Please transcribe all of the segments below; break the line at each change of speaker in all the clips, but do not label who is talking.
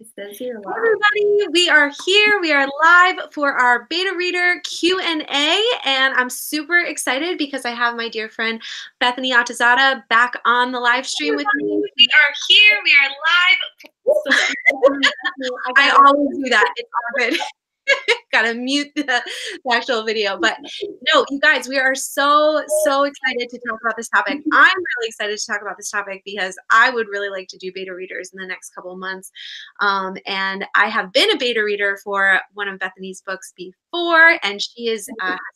It says here live.
Everybody, we are here. We are live for our beta reader Q&A, and I'm super excited because I have my dear friend Bethany Atazadeh back on the live stream with me. We are here. We are live. I always do that. It's all good. Gotta mute the actual video. But no, you guys, we are so excited to talk about this topic. I'm really excited to talk about this topic because I would really like to do beta readers in the next couple of months. And I have been a beta reader for one of Bethany's books before, and she has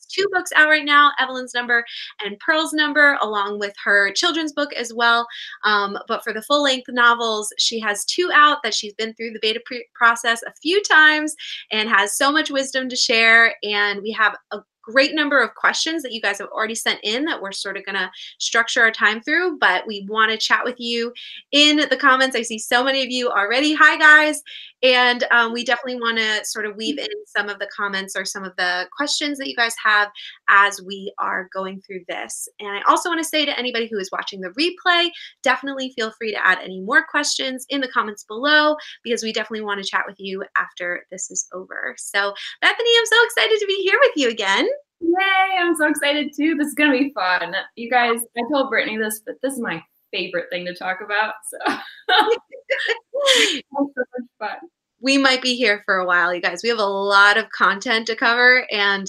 2 books out right now, Evelyn's Number and Pearl's Number, along with her children's book as well. But for the full-length novels, she has 2 out that she's been through the beta process a few times and has so much wisdom to share. And we have a great number of questions that you guys have already sent in that we're sort of going to structure our time through, but we want to chat with you in the comments. I see so many of you already. Hi guys. And we definitely want to sort of weave in some of the comments or some of the questions that you guys have as we are going through this. And I also want to say to anybody who is watching the replay, definitely feel free to add any more questions in the comments below, because we definitely want to chat with you after this is over. So Bethany, I'm so excited to be here with you again.
Yay, I'm so excited too. This is going to be fun. You guys, I told Brittany this, but this is my favorite thing to talk about. So it's so much fun.
We might be here for a while, you guys. We have a lot of content to cover, and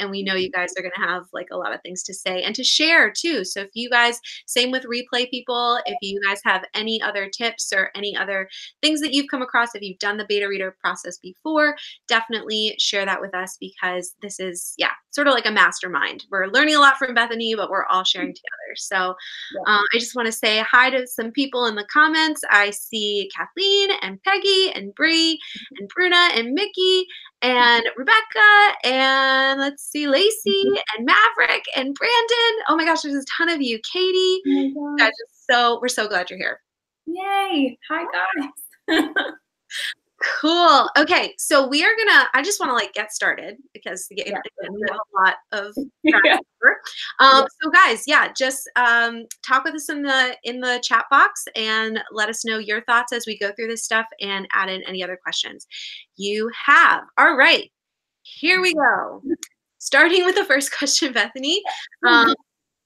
we know you guys are going to have like a lot of things to say and to share too. So if you guys, same with replay people, if you guys have any other tips or any other things that you've come across, if you've done the beta reader process before, definitely share that with us, because this is, yeah, sort of like a mastermind. We're learning a lot from Bethany, but we're all sharing together. So I just want to say hi to some people in the comments. I see Kathleen and Peggy and Bree and Bruna and Mickey and Rebecca and let's see, Lacey and Maverick and Brandon. Oh my gosh, there's a ton of you. Katie.
Oh my
gosh, we're so glad you're here.
Yay. Hi guys.
Cool. Okay, so we are gonna, I just want to like get started because we have a lot of so guys, yeah, just talk with us in the chat box and let us know your thoughts as we go through this stuff and add in any other questions you have. All right, here we go. Starting with the first question, Bethany.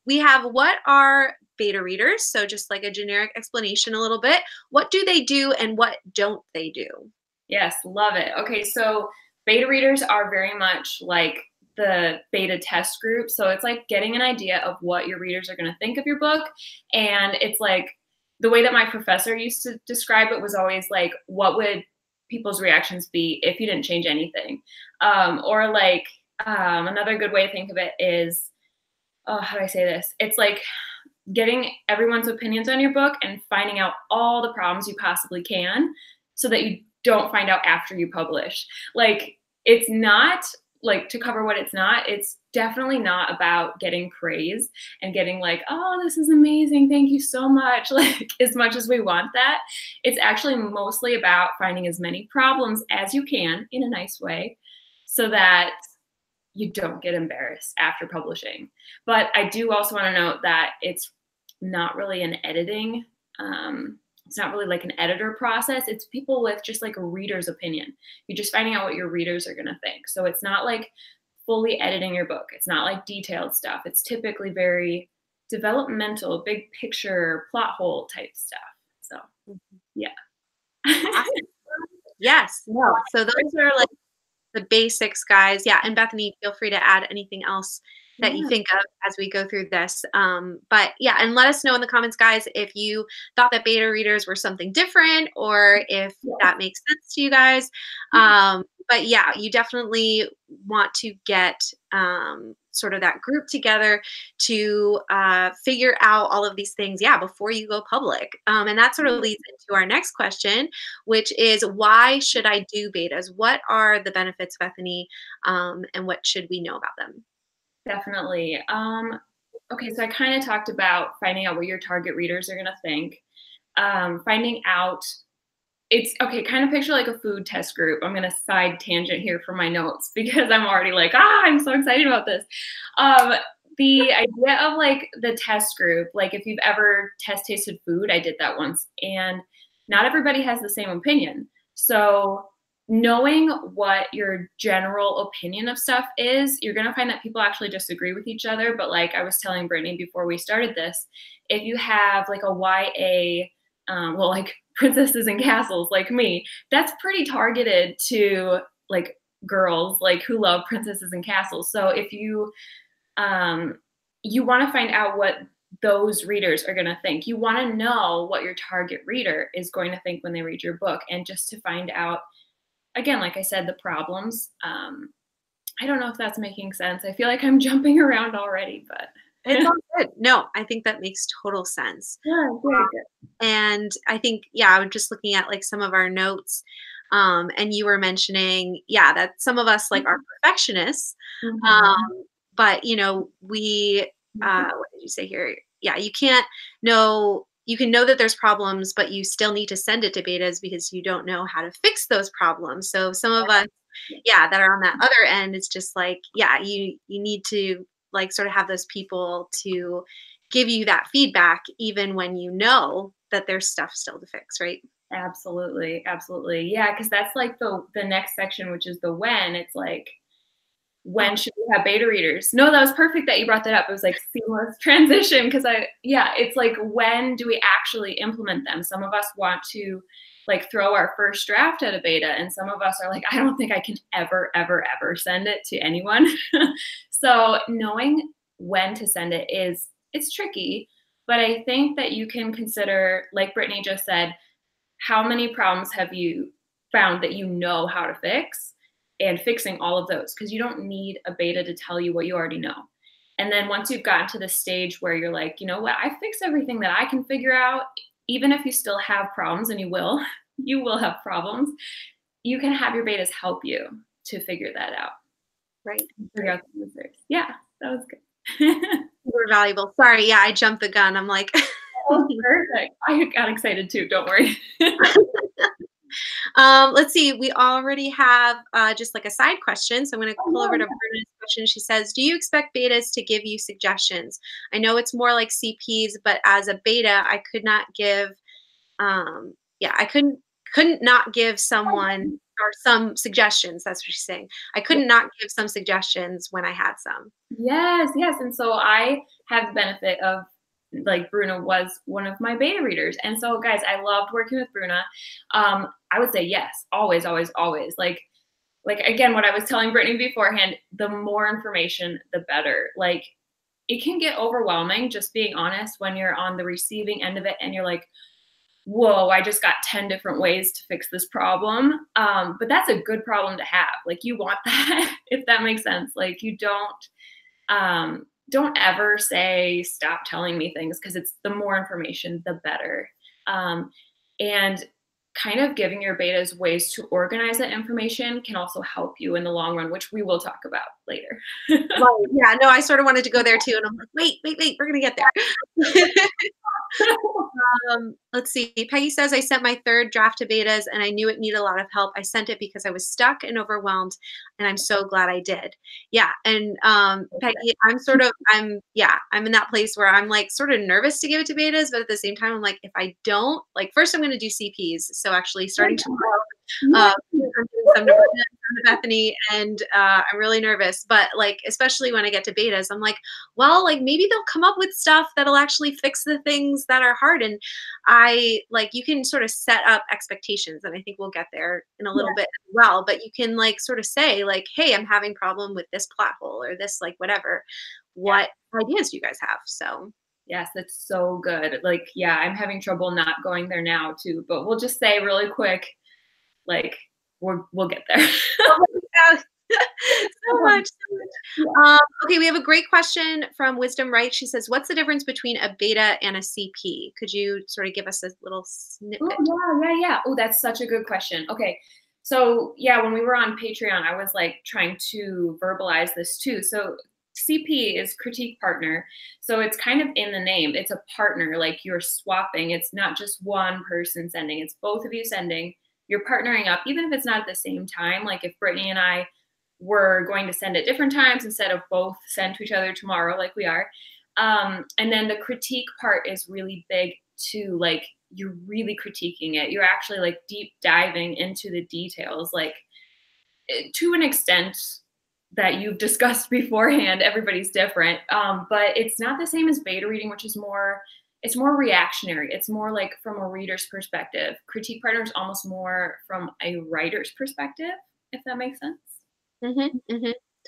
We have, what are beta readers? So just like a generic explanation a little bit. What do they do and what don't they do?
Yes, love it. Okay, so beta readers are very much like the beta test group. So it's like getting an idea of what your readers are going to think of your book. And it's like the way that my professor used to describe it was always like, what would people's reactions be if you didn't change anything? Or like another good way to think of it is, oh, how do I say this? It's like getting everyone's opinions on your book and finding out all the problems you possibly can so that you don't find out after you publish. Like, it's not like, to cover what it's not, it's definitely not about getting praise and getting like, oh, this is amazing, thank you so much, like as much as we want that. It's actually mostly about finding as many problems as you can in a nice way so that you don't get embarrassed after publishing. But I do also want to note that it's not really an editing, it's not really like an editor process. It's people with just like a reader's opinion. You're just finding out what your readers are going to think. So it's not like fully editing your book. It's not like detailed stuff. It's typically very developmental, big picture, plot hole type stuff. So yeah.
Yes. No. So those are like the basics, guys. Yeah. And Bethany, feel free to add anything else that you think of as we go through this. But yeah, and let us know in the comments, guys, if you thought that beta readers were something different or if that makes sense to you guys. But yeah, you definitely want to get sort of that group together to figure out all of these things, yeah, before you go public. And that sort of leads into our next question, which is, why should I do betas? What are the benefits, Bethany, and what should we know about them?
Definitely. Okay, so I kind of talked about finding out what your target readers are going to think. Finding out, it's okay, kind of picture like a food test group. I'm going to side tangent here for my notes because I'm already like, I'm so excited about this. The idea of like the test group, like if you've ever tasted food, I did that once, and not everybody has the same opinion. So knowing what your general opinion of stuff is, you're going to find that people actually disagree with each other. But like I was telling Brittany before we started this, if you have like a YA, well, like princesses and castles like me, that's pretty targeted to like girls like who love princesses and castles. So if you you want to find out what those readers are going to think. You want to know what your target reader is going to think when they read your book, and just to find out, again, like I said, the problems. I don't know if that's making sense. I feel like I'm jumping around already, but
it's all good. No, I think that makes total sense.
Yeah, very good.
And I think, yeah, I'm just looking at like some of our notes. And you were mentioning, yeah, that some of us like are perfectionists. But you know, we what did you say here? Yeah, you can't know, you can know that there's problems, but you still need to send it to betas because you don't know how to fix those problems. So some of us, yeah, that are on that other end, it's just like, yeah, you need to like sort of have those people to give you that feedback, even when you know that there's stuff still to fix, right?
Absolutely, absolutely. Yeah, because that's like the next section, which is the when. It's like, when should we have beta readers? No, that was perfect that you brought that up. It was like seamless transition because it's like, when do we actually implement them? Some of us want to like throw our first draft at a beta, and some of us are like, I don't think I can ever, ever, ever send it to anyone. So knowing when to send it it's tricky, but I think that you can consider, like Brittany just said, how many problems have you found that you know how to fix, and fixing all of those, because you don't need a beta to tell you what you already know. And then once you've gotten to the stage where you're like, you know what, I fixed everything that I can figure out, even if you still have problems, and you will have problems, you can have your betas help you to figure that out.
Right.
Figure out the answers. Yeah, that was good.
Super valuable. Sorry, yeah, I jumped the gun. I'm like,
oh, perfect. I got excited too. Don't worry.
Let's see. We already have just like a side question. So I'm going to pull over to Brittany's question. She says, do you expect betas to give you suggestions? I know it's more like CPs, but as a beta, I could not give, I couldn't not give someone or some suggestions. That's what she's saying. I couldn't not give some suggestions when I had some.
Yes. And so I have the benefit of, like, Bruna was one of my beta readers. And so, guys, I loved working with Bruna. I would say yes, always, always, always. Like again, what I was telling Brittany beforehand, the more information, the better. Like, it can get overwhelming, just being honest, when you're on the receiving end of it and you're like, whoa, I just got 10 different ways to fix this problem. But that's a good problem to have. Like, you want that, if that makes sense. Like, you don't ever say, stop telling me things, because it's the more information, the better. And kind of giving your betas ways to organize that information can also help you in the long run, which we will talk about later.
Right. Yeah, no, I sort of wanted to go there too. And I'm like, wait, we're going to get there. Let's see. Peggy says, I sent my third draft to betas and I knew it needed a lot of help. I sent it because I was stuck and overwhelmed, and I'm so glad I did. Yeah. And Peggy, I'm in that place where I'm like sort of nervous to give it to betas, but at the same time, I'm like, if I don't, like, first I'm going to do CPs. So actually starting tomorrow, I'm doing some to Bethany, and I'm really nervous, but like, especially when I get to betas, I'm like, well, like, maybe they'll come up with stuff that'll actually fix the things that are hard. And you can sort of set up expectations, and I think we'll get there in a little bit as well, but you can like sort of say like, hey, I'm having problem with this plot hole or this, like, whatever. What ideas do you guys have? So
yes, that's so good. Like, yeah, I'm having trouble not going there now too, but we'll just say really quick, like, we'll get there.
so much. Okay, we have a great question from Wisdom Right. She says, what's the difference between a beta and a CP? Could you sort of give us a little snippet?
Yeah. Oh, that's such a good question. Okay. So yeah, when we were on Patreon, I was like trying to verbalize this too. So CP is critique partner. So it's kind of in the name. It's a partner, like you're swapping. It's not just one person sending, it's both of you sending. You're partnering up, even if it's not at the same time. Like if Brittany and I were going to send at different times instead of both send to each other tomorrow, like we are. And then the critique part is really big too. Like, you're really critiquing it. You're actually like deep diving into the details, like to an extent that you've discussed beforehand. Everybody's different. But it's not the same as beta reading, which is it's more reactionary. It's more like from a reader's perspective. Critique partner is almost more from a writer's perspective, if that makes sense.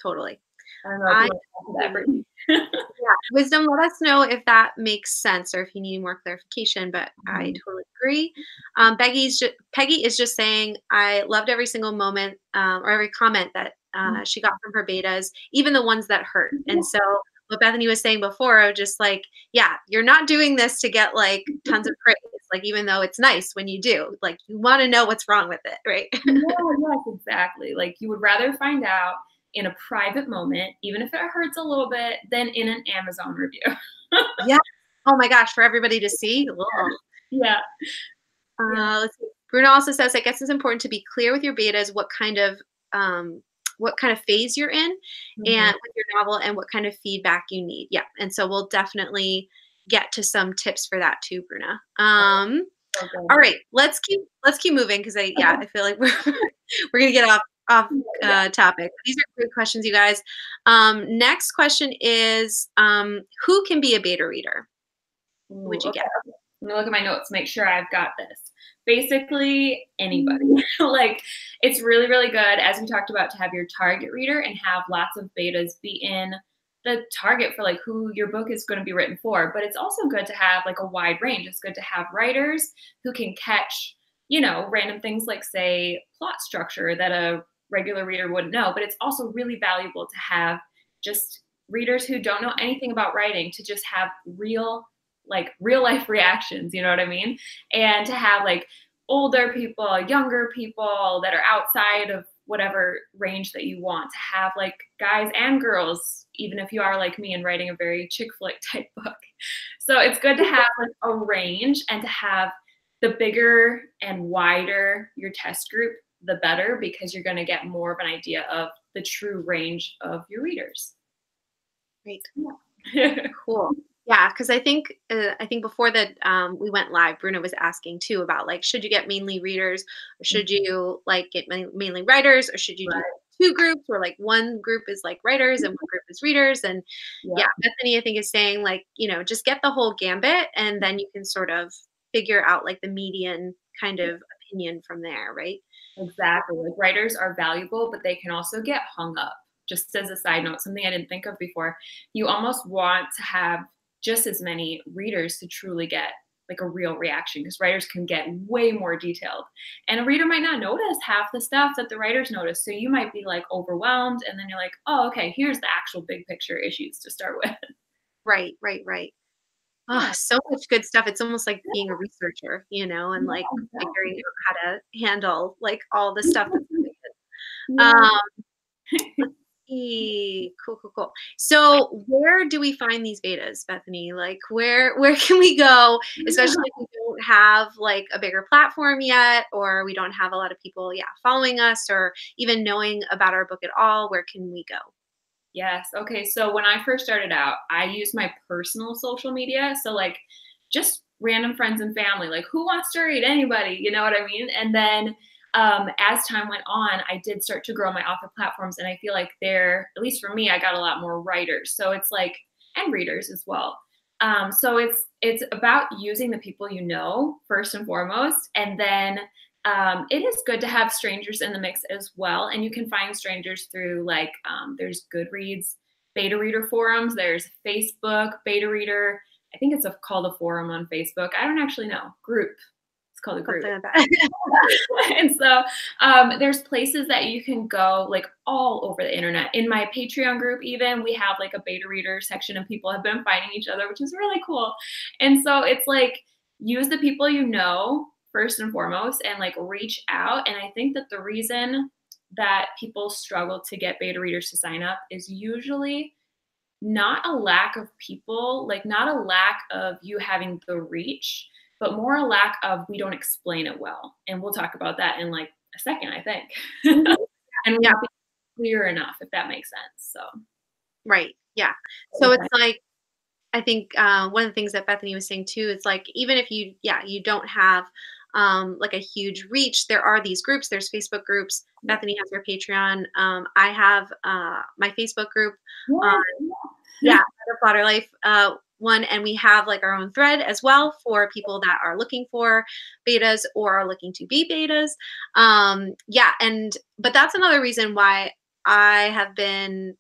Totally.
I don't know if you want to talk to that, Brittany.
Yeah, Wisdom, let us know if that makes sense or if you need more clarification, but I totally agree. Peggy is just saying, I loved every single moment or every comment that she got from her betas, even the ones that hurt. And so what Bethany was saying before, just like, yeah, you're not doing this to get like tons of praise. Like, even though it's nice when you do, like, you want to know what's wrong with it, right?
Yes, exactly. Like, you would rather find out in a private moment, even if it hurts a little bit, than in an Amazon review.
Yeah. Oh my gosh, for everybody to see.
Yeah.
Let's see. Bruno also says, I guess it's important to be clear with your betas what kind of phase you're in and with your novel and what kind of feedback you need. Yeah. And so we'll definitely get to some tips for that too, Bruna. All right, let's keep moving because I feel like we're gonna get off topic. These are great questions, you guys. Next question is, who can be a beta reader? Would you get?
Let me look at my notes, make sure I've got this. Basically, anybody. Like, it's really, really good, as we talked about, to have your target reader and have lots of betas be in the target for like who your book is going to be written for. But it's also good to have like a wide range. It's good to have writers who can catch, you know, random things like, say, plot structure that a regular reader wouldn't know. But it's also really valuable to have just readers who don't know anything about writing to just have real life reactions, you know what I mean? And to have like older people, younger people that are outside of whatever range that you want, to have like guys and girls, even if you are like me and writing a very chick flick type book. So it's good to have like a range, and to have the bigger and wider your test group, the better, because you're going to get more of an idea of the true range of your readers.
Great. Yeah. Cool. Yeah, because I think before that we went live, Bruno was asking too about like, should you get mainly readers, or should you like get mainly writers, or should you do two groups, where like one group is like writers and one group is readers? And yeah, Bethany I think is saying like, you know, just get the whole gambit, and then you can sort of figure out like the median kind of opinion from there, right?
Exactly. Like, writers are valuable, but they can also get hung up. Just as a side note, something I didn't think of before, you almost want to have just as many readers to truly get like a real reaction, because writers can get way more detailed, and a reader might not notice half the stuff that the writers notice. So you might be like overwhelmed, and then you're like, oh, okay, here's the actual big picture issues to start with.
Right. Oh, so much good stuff. It's almost like being a researcher, you know, and like figuring out how to handle like all the stuff that's Cool. So where do we find these betas, Bethany? Like, where can we go, especially if we don't have like a bigger platform yet, or we don't have a lot of people following us, or even knowing about our book at all? Where can we go?
Yes. Okay. So when I first started out, I used my personal social media. So like just random friends and family, like, who wants to read? Anybody, you know what I mean? And then as time went on, I did start to grow my author platforms, and I feel like there, at least for me, I got a lot more writers. So it's like, and readers as well. So it's about using the people you know first and foremost, and then it is good to have strangers in the mix as well. And you can find strangers through like there's Goodreads beta reader forums, there's Facebook beta reader. I think it's called a forum on Facebook. I don't actually know. Group. Called a group. And so there's places that you can go like all over the internet. In my Patreon group, even, we have like a beta reader section, and people have been finding each other, which is really cool. And so it's like, use the people you know first and foremost, and like reach out. And I think that the reason that people struggle to get beta readers to sign up is usually not a lack of people, like not a lack of you having the reach, but more a lack of, we don't explain it well. And we'll talk about that in like a second, I think. And not be clear enough, if that makes sense. So
right. Yeah. So it's like, I think one of the things that Bethany was saying too is like, even if you, you don't have like a huge reach, there are these groups. There's Facebook groups. Bethany has her Patreon. I have my Facebook group. Flatter Life one, and we have like our own thread as well for people that are looking for betas or are looking to be betas. But that's another reason why I have been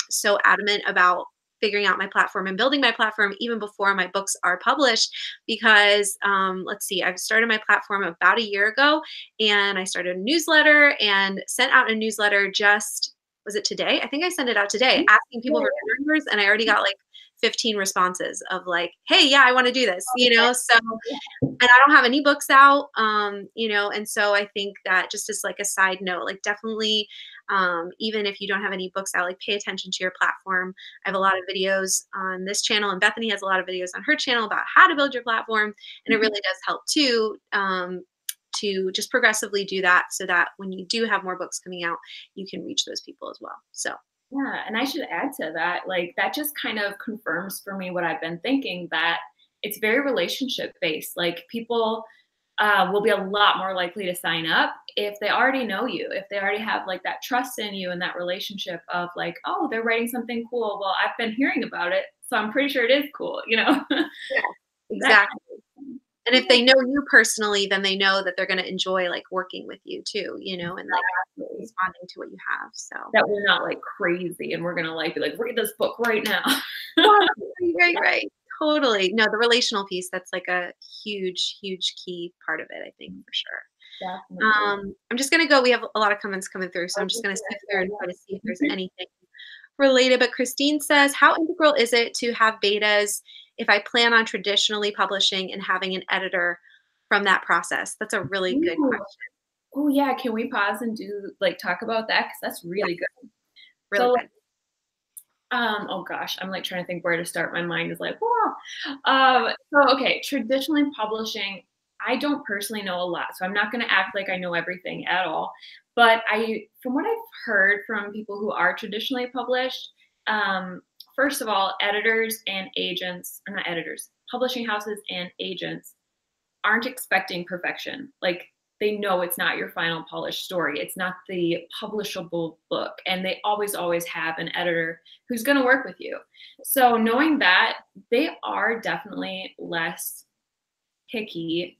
so adamant about figuring out my platform and building my platform even before my books are published, because let's see, I've started my platform about a year ago, and I started a newsletter and sent out a newsletter was it today? I think I sent it out today, asking people for numbers, and I already got like 15 responses of like, hey, yeah, I want to do this, so, and I don't have any books out, and so I think that, just as like a side note, like definitely, even if you don't have any books out, like pay attention to your platform. I have a lot of videos on this channel, and Bethany has a lot of videos on her channel about how to build your platform, and it really does help too, to just progressively do that, so that when you do have more books coming out, you can reach those people as well. So
yeah, and I should add to that, like that just kind of confirms for me what I've been thinking, that it's very relationship based. Like people will be a lot more likely to sign up if they already know you, if they already have like that trust in you and that relationship of like, oh, they're writing something cool. Well, I've been hearing about it, so I'm pretty sure it is cool,
Yeah, exactly. And if they know you personally, then they know that they're going to enjoy like working with you too, and like responding to what you have. So
that we're not like crazy and we're going to like be like, read this book right now.
Right. Totally. No, the relational piece, that's like a huge, huge key part of it, I think, for sure.
Definitely.
I'm just going to go. We have a lot of comments coming through, so I'm just going to sift through and try to see if there's anything related. But Christine says, how integral is it to have betas if I plan on traditionally publishing and having an editor from that process? That's a really good question.
Oh yeah, can we pause and talk about that? Because that's really good.
Really good.
Oh gosh, I'm like trying to think where to start. My mind is like, whoa. So okay, traditionally publishing, I don't personally know a lot, so I'm not going to act like I know everything at all. But from what I've heard from people who are traditionally published, first of all, editors and agents, or not editors, publishing houses and agents aren't expecting perfection. Like they know it's not your final polished story. It's not the publishable book. And they always, always have an editor who's going to work with you. So knowing that, they are definitely less picky.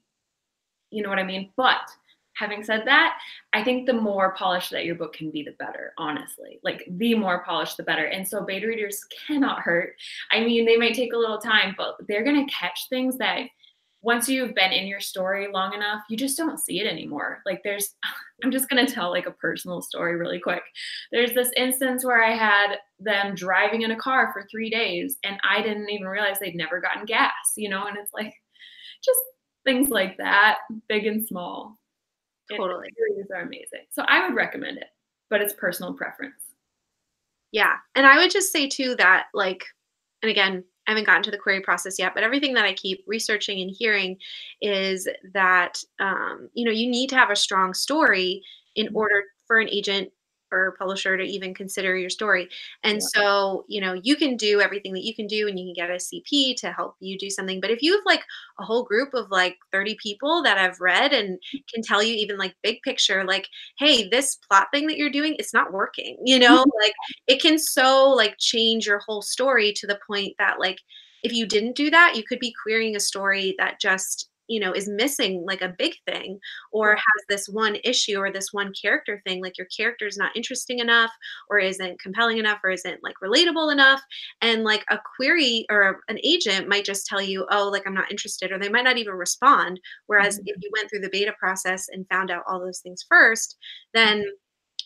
You know what I mean? But having said that, I think the more polished that your book can be, the better, honestly. Like the more polished, the better. And so beta readers cannot hurt. I mean, they might take a little time, but they're going to catch things that once you've been in your story long enough, you just don't see it anymore. Like I'm just going to tell like a personal story really quick. There's this instance where I had them driving in a car for 3 days and I didn't even realize they'd never gotten gas, and it's like just things like that, big and small.
Totally.
Series are amazing. So I would recommend it, but it's personal preference.
Yeah. And I would just say too that and again, I haven't gotten to the query process yet, but everything that I keep researching and hearing is that, you need to have a strong story in order for an agent or publisher to even consider your story. And so, you can do everything that you can do and you can get a CP to help you do something. But if you have like a whole group of like 30 people that have read and can tell you even like big picture, like, hey, this plot thing that you're doing, it's not working, like it can so like change your whole story to the point that like, if you didn't do that, you could be querying a story that just, is missing like a big thing or has this one issue or this one character thing, like your character is not interesting enough or isn't compelling enough or isn't like relatable enough. And like a query or an agent might just tell you, oh, like I'm not interested, or they might not even respond. Whereas if you went through the beta process and found out all those things first, then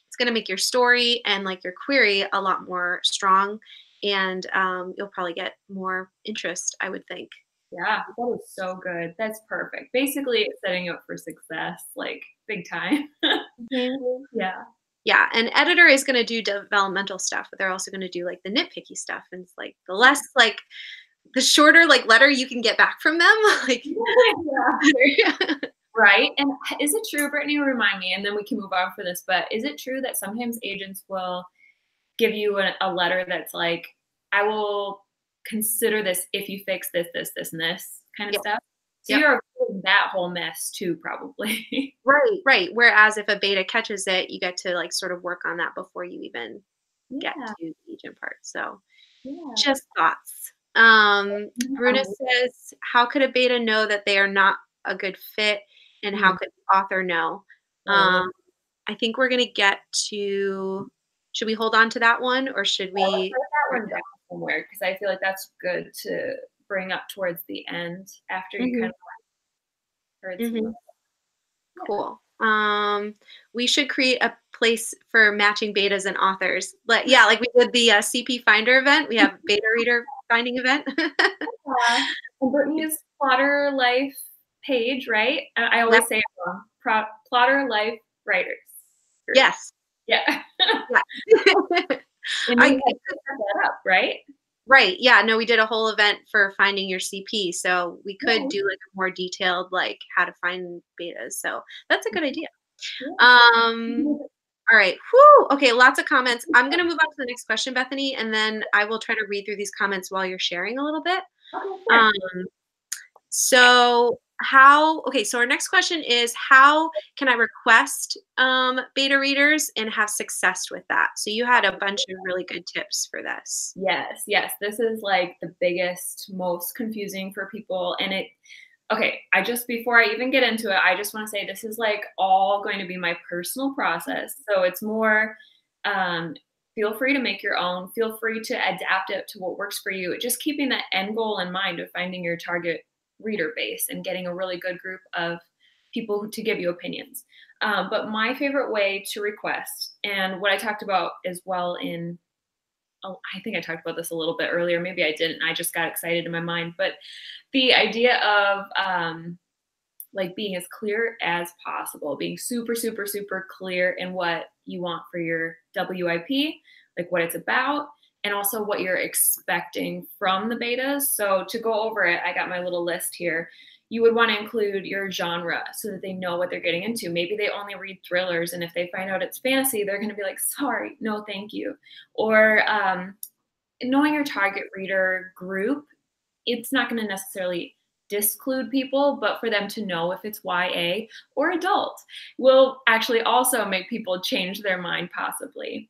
it's going to make your story and like your query a lot more strong. And you'll probably get more interest, I would think.
Yeah, that is so good. That's perfect. Basically, it's setting you up for success, like big time. Yeah.
Yeah. And editor is going to do developmental stuff, but they're also going to do like the nitpicky stuff. And it's like the less like the shorter like letter you can get back from them. Like,
Right. And is it true, Brittany, remind me, and then we can move on for this, but is it true that sometimes agents will give you a letter that's like, I will consider this if you fix this, this, this, and this kind of
Yep.
stuff. So
Yep.
you're avoiding that whole mess too, probably.
Right. Whereas if a beta catches it, you get to like sort of work on that before you even get
Yeah.
to the agent part. So
Yeah.
just thoughts. Bruna
Um,
says, how could a beta know that they are not a good fit? And how could the author know?
Oh,
I think we're going to get to, should we hold on to that one or should
yeah, let's
we?
write that one down somewhere because I feel like that's good to bring up towards the end after you kind
Mhm,
of heard some of
mhm.
it.
Cool. We should create a place for matching betas and authors. Like, yeah, like we did the CP Finder event. We have beta reader finding event.
Yeah. And Brittany's Plotter Life page, right? I
Yep.
always say it wrong. Plotter Life Writers group.
Yes.
Yeah.
Yeah.
And you had set that up, right?
Right. Yeah. No, we did a whole event for finding your CP. So we could
Yeah.
do like a more detailed, like how to find betas. So that's a good idea.
Yeah.
All right. Whew. Okay. Lots of comments. I'm going to move on to the next question, Bethany, and then I will try to read through these comments while you're sharing a little bit.
Okay,
Um,
sure.
so so our next question is how can I request beta readers and have success with that? So you had a bunch of really good tips for this.
Yes, yes. This is like the biggest, most confusing for people. And before I even get into it, I just want to say this is like all going to be my personal process. So it's more, feel free to make your own, feel free to adapt it to what works for you. Just keeping that end goal in mind of finding your target reader base and getting a really good group of people to give you opinions. But my favorite way to request, and what I talked about as well I think I talked about this a little bit earlier. Maybe I didn't. I just got excited in my mind. But the idea of like being as clear as possible, being super, super, super clear in what you want for your WIP, like what it's about, and also what you're expecting from the betas. So to go over it, I got my little list here. You would want to include your genre so that they know what they're getting into. Maybe they only read thrillers, and if they find out it's fantasy, they're going to be like, sorry, no, thank you. Or knowing your target reader group, it's not going to necessarily disclude people, but for them to know if it's YA or adult will actually also make people change their mind possibly.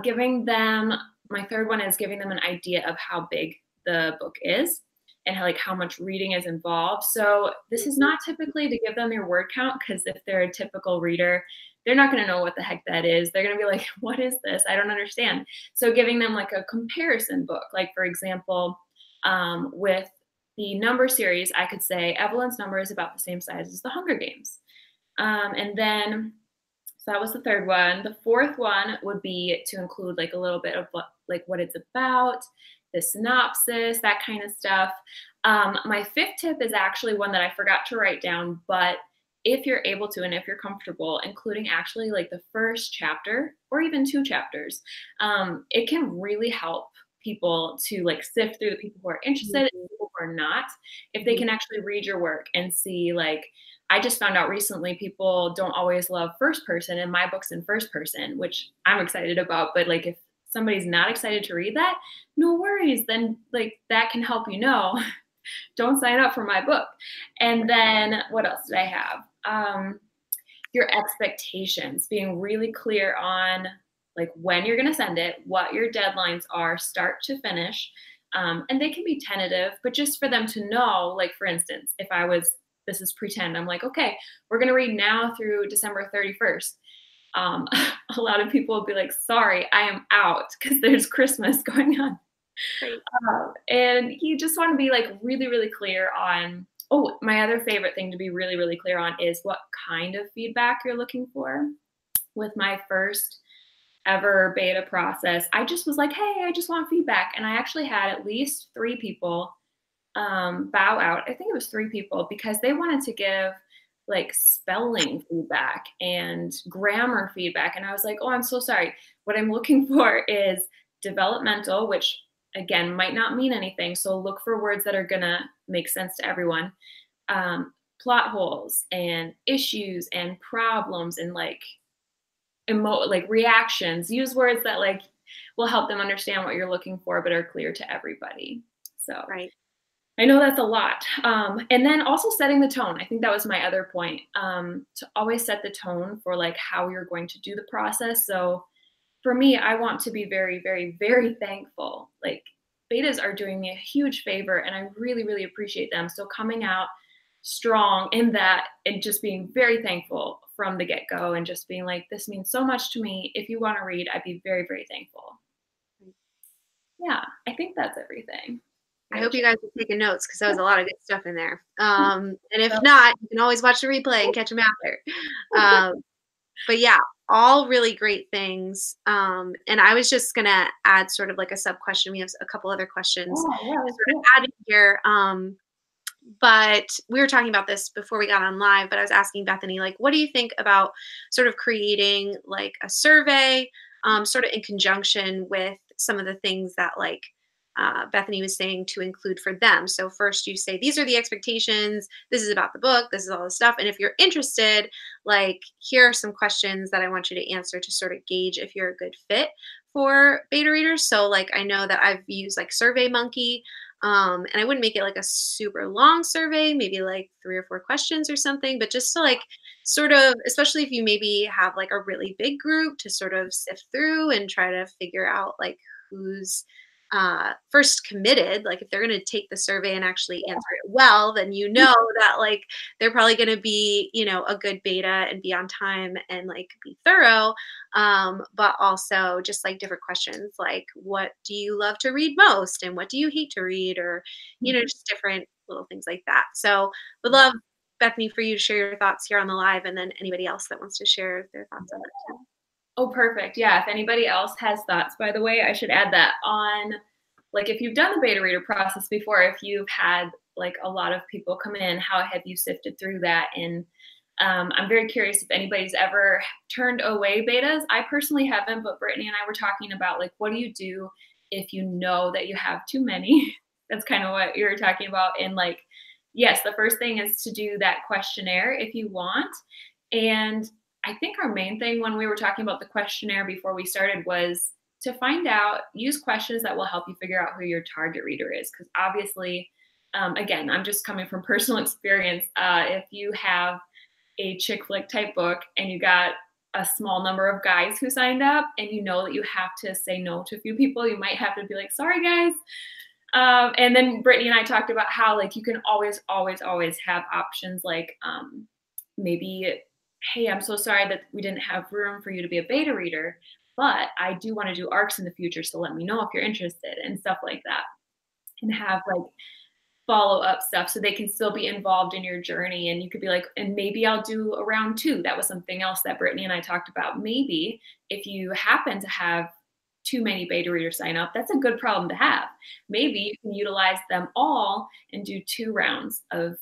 Giving them, my third one is giving them an idea of how big the book is and how much reading is involved. So this is not typically to give them your word count, because if they're a typical reader, they're not going to know what the heck that is. They're going to be like, what is this? I don't understand. So giving them like a comparison book, like for example, with the number series, I could say Evelyn's number is about the same size as the Hunger Games. And then, so that was the third one. The fourth one would be to include like a little bit of what it's about, the synopsis, that kind of stuff. My fifth tip is actually one that I forgot to write down, but if you're able to, and if you're comfortable, including actually like the first chapter or even 2 chapters, it can really help people to like sift through the people who are interested and people who are not, if they can actually read your work and see, like, I just found out recently people don't always love first person, and my book's in first person, which I'm excited about. But like if somebody's not excited to read that, no worries. Then like that can help you know, don't sign up for my book. And then what else did I have? Your expectations, being really clear on like when you're going to send it, what your deadlines are, start to finish. And they can be tentative, but just for them to know, like for instance, if this is pretend, I'm like, okay, we're going to read now through December 31st. A lot of people will be like, sorry, I am out because there's Christmas going on.
Great.
And you just want to be like really, really clear on, oh, my other favorite thing to be really, really clear on is what kind of feedback you're looking for. With my first ever beta process, I just was like, hey, I just want feedback. And I actually had at least 3 people bow out. I think it was 3 people because they wanted to give like spelling feedback and grammar feedback. And I was like, oh, I'm so sorry. What I'm looking for is developmental, which again might not mean anything. So look for words that are going to make sense to everyone. Plot holes and issues and problems and like reactions. Use words that like will help them understand what you're looking for, but are clear to everybody. So
Right.
I know that's a lot. And then also setting the tone. I think that was my other point, to always set the tone for like how you're going to do the process. So for me, I want to be very, very, very thankful. Like betas are doing me a huge favor and I really, really appreciate them. So coming out strong in that and just being very thankful from the get-go and just being like, this means so much to me. If you want to read, I'd be very, very thankful. Yeah, I think that's everything.
I hope you guys are taking notes because there was a lot of good stuff in there. And if not, you can always watch the replay and catch them after. But yeah, all really great things. And I was just gonna add sort of like a sub question. We have a couple other questions sort of added here. But we were talking about this before we got on live, but I was asking Bethany, like, what do you think about sort of creating like a survey, sort of in conjunction with some of the things that like Bethany was saying to include for them. So first you say, these are the expectations. This is about the book. This is all the stuff. And if you're interested, like, here are some questions that I want you to answer to sort of gauge if you're a good fit for beta readers. So like, I know that I've used like SurveyMonkey, and I wouldn't make it like a super long survey, maybe like 3 or 4 questions or something, but just to like sort of, especially if you maybe have like a really big group, to sort of sift through and try to figure out like who's first committed. Like if they're going to take the survey and actually answer it well, then you know that like they're probably going to be, you know, a good beta and be on time and like be thorough. But also just like different questions like, what do you love to read most and what do you hate to read, or you know, just different little things like that. So would love, Bethany, for you to share your thoughts here on the live, and then anybody else that wants to share their thoughts on it too.
Oh, perfect. Yeah. If anybody else has thoughts, by the way, I should add that on, like, if you've done the beta reader process before, if you've had like a lot of people come in, how have you sifted through that? And I'm very curious if anybody's ever turned away betas. I personally haven't, but Brittany and I were talking about like, what do you do if you know that you have too many? That's kind of what you're talking about. And like, yes, the first thing is to do that questionnaire if you want. And I think our main thing when we were talking about the questionnaire before we started was to find out, use questions that will help you figure out who your target reader is. Because obviously, again, I'm just coming from personal experience. If you have a chick flick type book and you got a small number of guys who signed up and you know that you have to say no to a few people, you might have to be like, sorry guys. And then Brittany and I talked about how like you can always, always, always have options like maybe, hey, I'm so sorry that we didn't have room for you to be a beta reader, but I do want to do ARCs in the future, so let me know if you're interested and stuff like that. And have like follow-up stuff so they can still be involved in your journey. And you could be like, and maybe I'll do a round 2. That was something else that Brittany and I talked about. Maybe if you happen to have too many beta readers sign up, that's a good problem to have. Maybe you can utilize them all and do 2 rounds of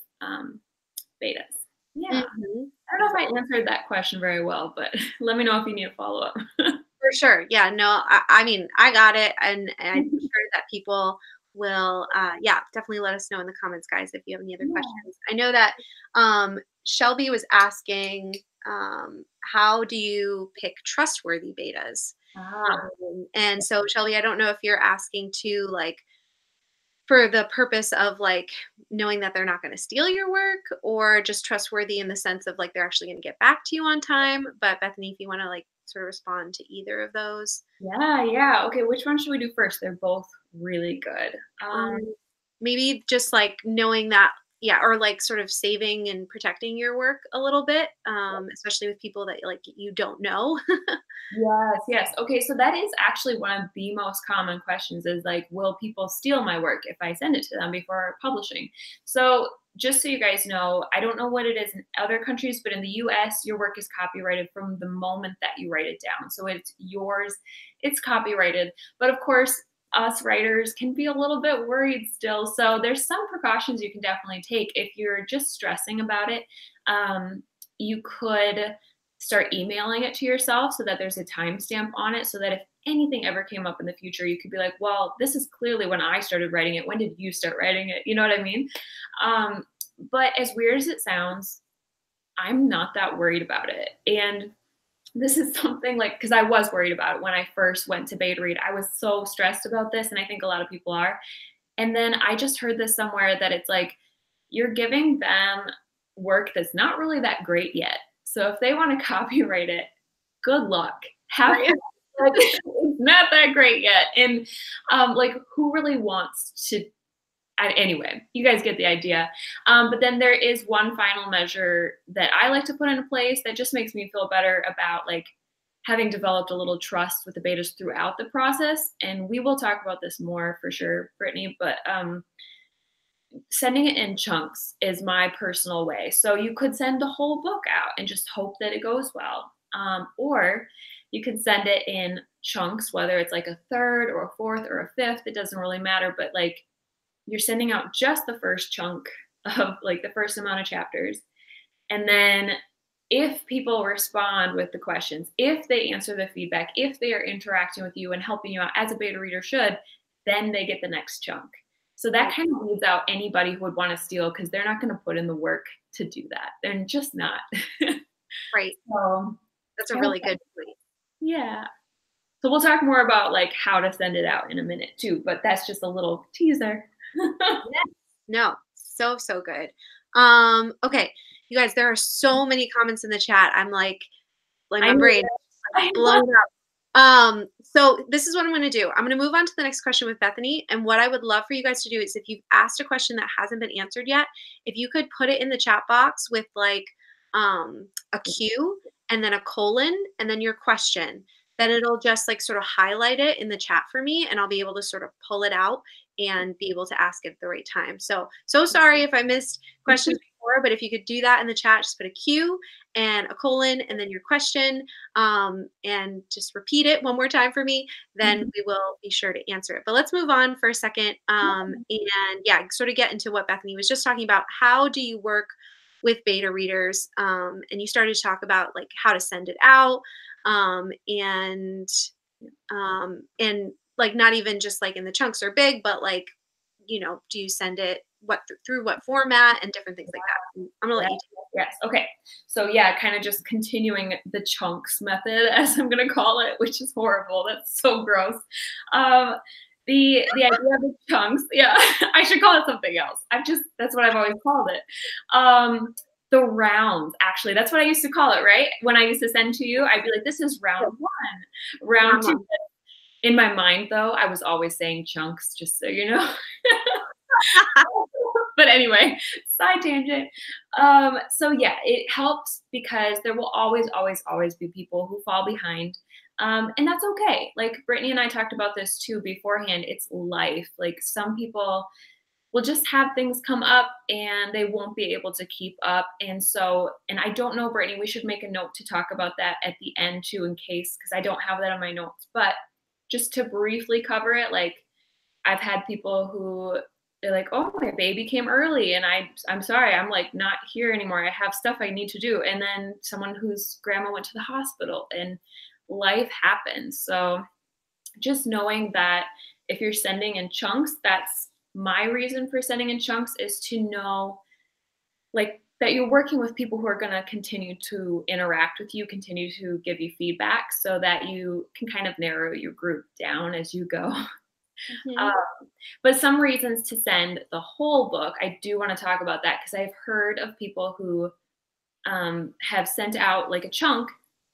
betas. Yeah. I don't know if I answered that question very well, but let me know if you need a follow-up.
For sure. Yeah, no, I mean, I got it. And I'm sure that people will, yeah, definitely let us know in the comments, guys, if you have any other questions. I know that Shelby was asking, how do you pick trustworthy betas? And so, Shelby, I don't know if you're asking to like, for the purpose of like knowing that they're not going to steal your work, or just trustworthy in the sense of like they're actually going to get back to you on time. But Bethany, if you want to like sort of respond to either of those.
Yeah. Okay, which one should we do first? They're both really good.
Maybe just like knowing that, yeah, or like sort of saving and protecting your work a little bit, especially with people that like you don't know.
Yes. Okay, so that is actually one of the most common questions is like, will people steal my work if I send it to them before publishing? So just so you guys know, I don't know what it is in other countries, but in the US, your work is copyrighted from the moment that you write it down. So it's yours, it's copyrighted. But of course, us writers can be a little bit worried still. So there's some precautions you can definitely take. If you're just stressing about it, you could start emailing it to yourself so that there's a timestamp on it, so that if anything ever came up in the future, you could be like, well, this is clearly when I started writing it. When did you start writing it? You know what I mean? But as weird as it sounds, I'm not that worried about it. And this is something like, because I was worried about it when I first went to beta read. I was so stressed about this, and I think a lot of people are. And then I just heard this somewhere that it's like you're giving them work that's not really that great yet. So if they want to copyright it, good luck. Have like, it's not that great yet. And like, who really wants to? Anyway, you guys get the idea. But then there is one final measure that I like to put into place that just makes me feel better about like having developed a little trust with the betas throughout the process. And we will talk about this more for sure, Brittany, but sending it in chunks is my personal way. So you could send the whole book out and just hope that it goes well. Or you can send it in chunks, whether it's like a third or a fourth or a fifth, it doesn't really matter, but like you're sending out just the first chunk of like the first amount of chapters. And then if people respond with the questions, if they answer the feedback, if they are interacting with you and helping you out as a beta reader should, then they get the next chunk. So that kind of weeds out anybody who would want to steal because they're not going to put in the work to do that. They're just not.
Right.
So
that's a really good point.
Yeah. So we'll talk more about like how to send it out in a minute too, but that's just a little teaser.
Yes. No, so good. Okay, you guys, there are so many comments in the chat. I'm like my brain is blown up. So this is what I'm going to do. I'm going to move on to the next question with Bethany. And what I would love for you guys to do is if you've asked a question that hasn't been answered yet, if you could put it in the chat box with like a Q and then a colon and then your question, then it'll just like sort of highlight it in the chat for me and I'll be able to sort of pull it out and be able to ask it at the right time. So sorry if I missed questions before, but if you could do that in the chat, just put a Q and a colon and then your question and just repeat it one more time for me, then we will be sure to answer it. But let's move on for a second and yeah, sort of get into what Bethany was just talking about. How do you work with beta readers? And you started to talk about like how to send it out and like not even just like in the chunks are big, but like, you know, do you send it through what format and different things like that? I'm gonna let you take it.
Yes. Okay. So yeah, kind of just continuing the chunks method, as I'm gonna call it, which is horrible. That's so gross. The idea of the chunks, yeah, I should call it something else. That's what I've always called it. The rounds, actually, that's what I used to call it, right? When I used to send to you, I'd be like, this is round one, round two. In my mind, though, I was always saying chunks, just so you know. But anyway, side tangent. So yeah, it helps because there will always be people who fall behind. And that's okay. Like Brittany and I talked about this too beforehand. It's life. Like some people will just have things come up and they won't be able to keep up. And I don't know, Brittany, we should make a note to talk about that at the end too, in case, because I don't have that on my notes. But just to briefly cover it, like I've had people who they're like, oh, my baby came early and I'm sorry, I'm like not here anymore. I have stuff I need to do. And then someone whose grandma went to the hospital and life happens. So just knowing that if you're sending in chunks, that's my reason for sending in chunks, is to know like that you're working with people who are going to continue to interact with you, continue to give you feedback so that you can kind of narrow your group down as you go. But some reasons to send the whole book, I do want to talk about that because I've heard of people who have sent out like a chunk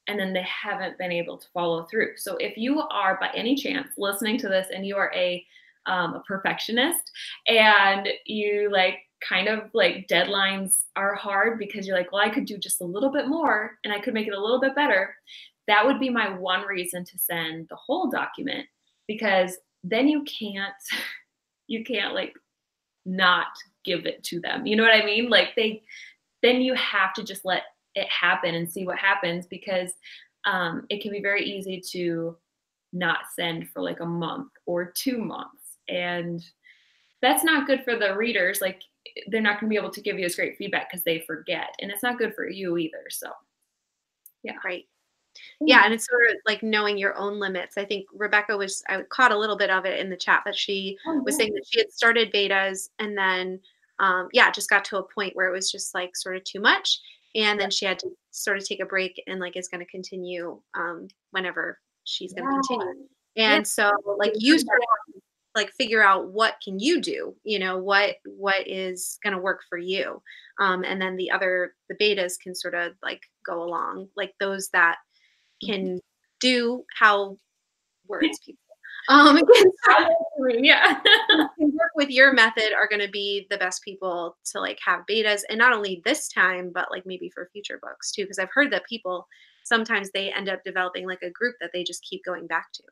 and then they haven't been able to follow through. So if you are by any chance listening to this and you are a perfectionist and you like kind of like deadlines are hard because you're like, well, I could do just a little bit more and I could make it a little bit better. That would be my one reason to send the whole document, because then you can't like not give it to them. You know what I mean? Like then you have to just let it happen and see what happens, because it can be very easy to not send for like a month or 2 months. And that's not good for the readers. Like they're not going to be able to give you as great feedback because they forget. And it's not good for you either. So yeah.
Right. Yeah, and it's sort of like knowing your own limits. I think Rebecca I caught a little bit of it in the chat, but she was saying that she had started betas and then, just got to a point where it was just like sort of too much. and then she had to sort of take a break and like is going to continue whenever she's going to continue.
Yeah.
And so like you sort of like figure out what can you do, what is going to work for you. And then the betas can sort of like go along, like those that can do how words people
Yeah.
can work with your method are going to be the best people to like have betas, and not only this time but like maybe for future books too, because I've heard that people sometimes they end up developing like a group that they just keep going back to.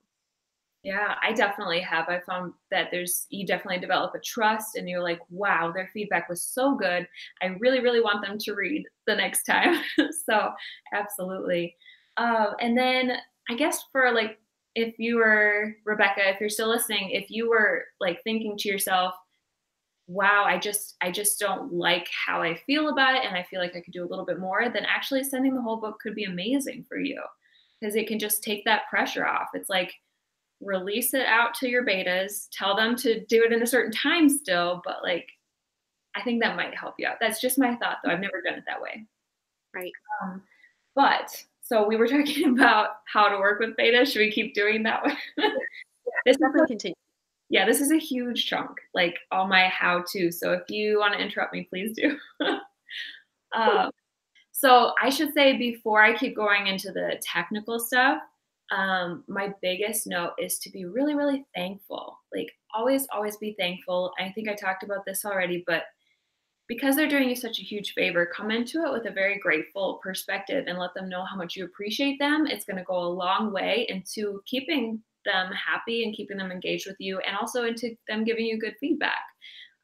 Yeah, I definitely have. I found that you definitely develop a trust and you're like, wow, their feedback was so good. I really, really want them to read the next time. So absolutely. And then I guess for like, if you were Rebecca, if you're still listening, if you were like thinking to yourself, wow, I just don't like how I feel about it and I feel like I could do a little bit more, then actually sending the whole book could be amazing for you because it can just take that pressure off. It's like, release it out to your betas, tell them to do it in a certain time still, but like, I think that might help you out. That's just my thought though. I've never done it that way.
Right.
But so we were talking about how to work with betas. Should we keep doing that one?
This definitely continue.
Yeah, this is a huge chunk, like all my how-to. So if you want to interrupt me, please do. So I should say before I keep going into the technical stuff, my biggest note is to be really, really thankful. Like always, always be thankful. I think I talked about this already, but because they're doing you such a huge favor, come into it with a very grateful perspective and let them know how much you appreciate them. It's going to go a long way into keeping them happy and keeping them engaged with you, and also into them giving you good feedback.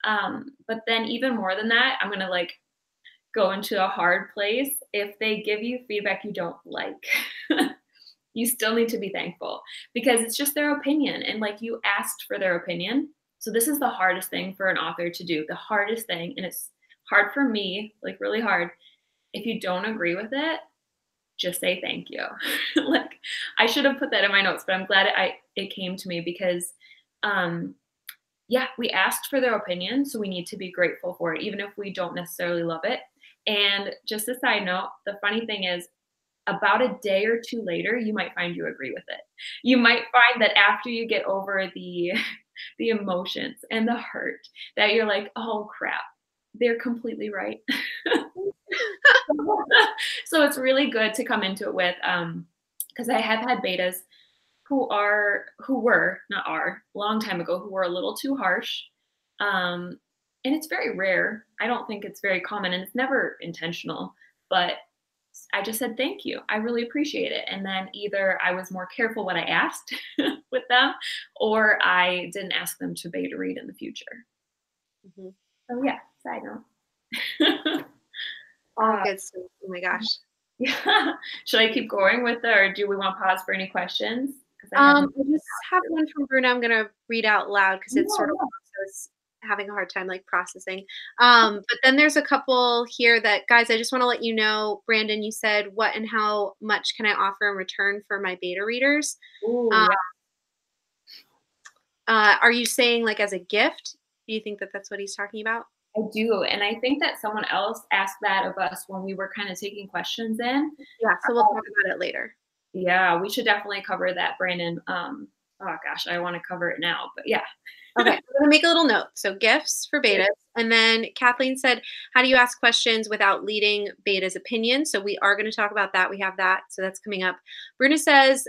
But then even more than that, I'm going to like go into a hard place. If they give you feedback you don't like, you still need to be thankful because it's just their opinion. And like you asked for their opinion. So this is the hardest thing for an author to do. The hardest thing, and it's hard for me, like really hard. If you don't agree with it, just say thank you. Like I should have put that in my notes, but I'm glad it came to me because yeah, we asked for their opinion. So we need to be grateful for it, even if we don't necessarily love it. And just a side note, the funny thing is, about a day or two later, you might find you agree with it. You might find that after you get over the emotions and the hurt, that you're like, oh crap, they're completely right. So it's really good to come into it with, because I have had betas who were not are a long time ago, who were a little too harsh. And it's very rare. I don't think it's very common, and it's never intentional, but I just said, thank you. I really appreciate it. And then either I was more careful what I asked with them, or I didn't ask them to beta read in the future. Mm-hmm. So yeah, side note.
All good stuff. Oh my gosh.
Yeah. Should I keep going with it, or do we want to pause for any questions?
I just have one from Bruno I'm going to read out loud because it's sort of having a hard time like processing. But then there's a couple here that, guys, I just want to let you know, Brandon, you said, what and how much can I offer in return for my beta readers?
Ooh,
are you saying like as a gift? Do you think that that's what he's talking about?
I do. And I think that someone else asked that of us when we were kind of taking questions in.
Yeah, so we'll talk about it later.
Yeah, we should definitely cover that, Brandon. Oh gosh, I want to cover it now, but yeah.
Okay, I'm going to make a little note. So gifts for betas. And then Kathleen said, how do you ask questions without leading beta's opinion? So we are going to talk about that. We have that. So that's coming up. Bruna says,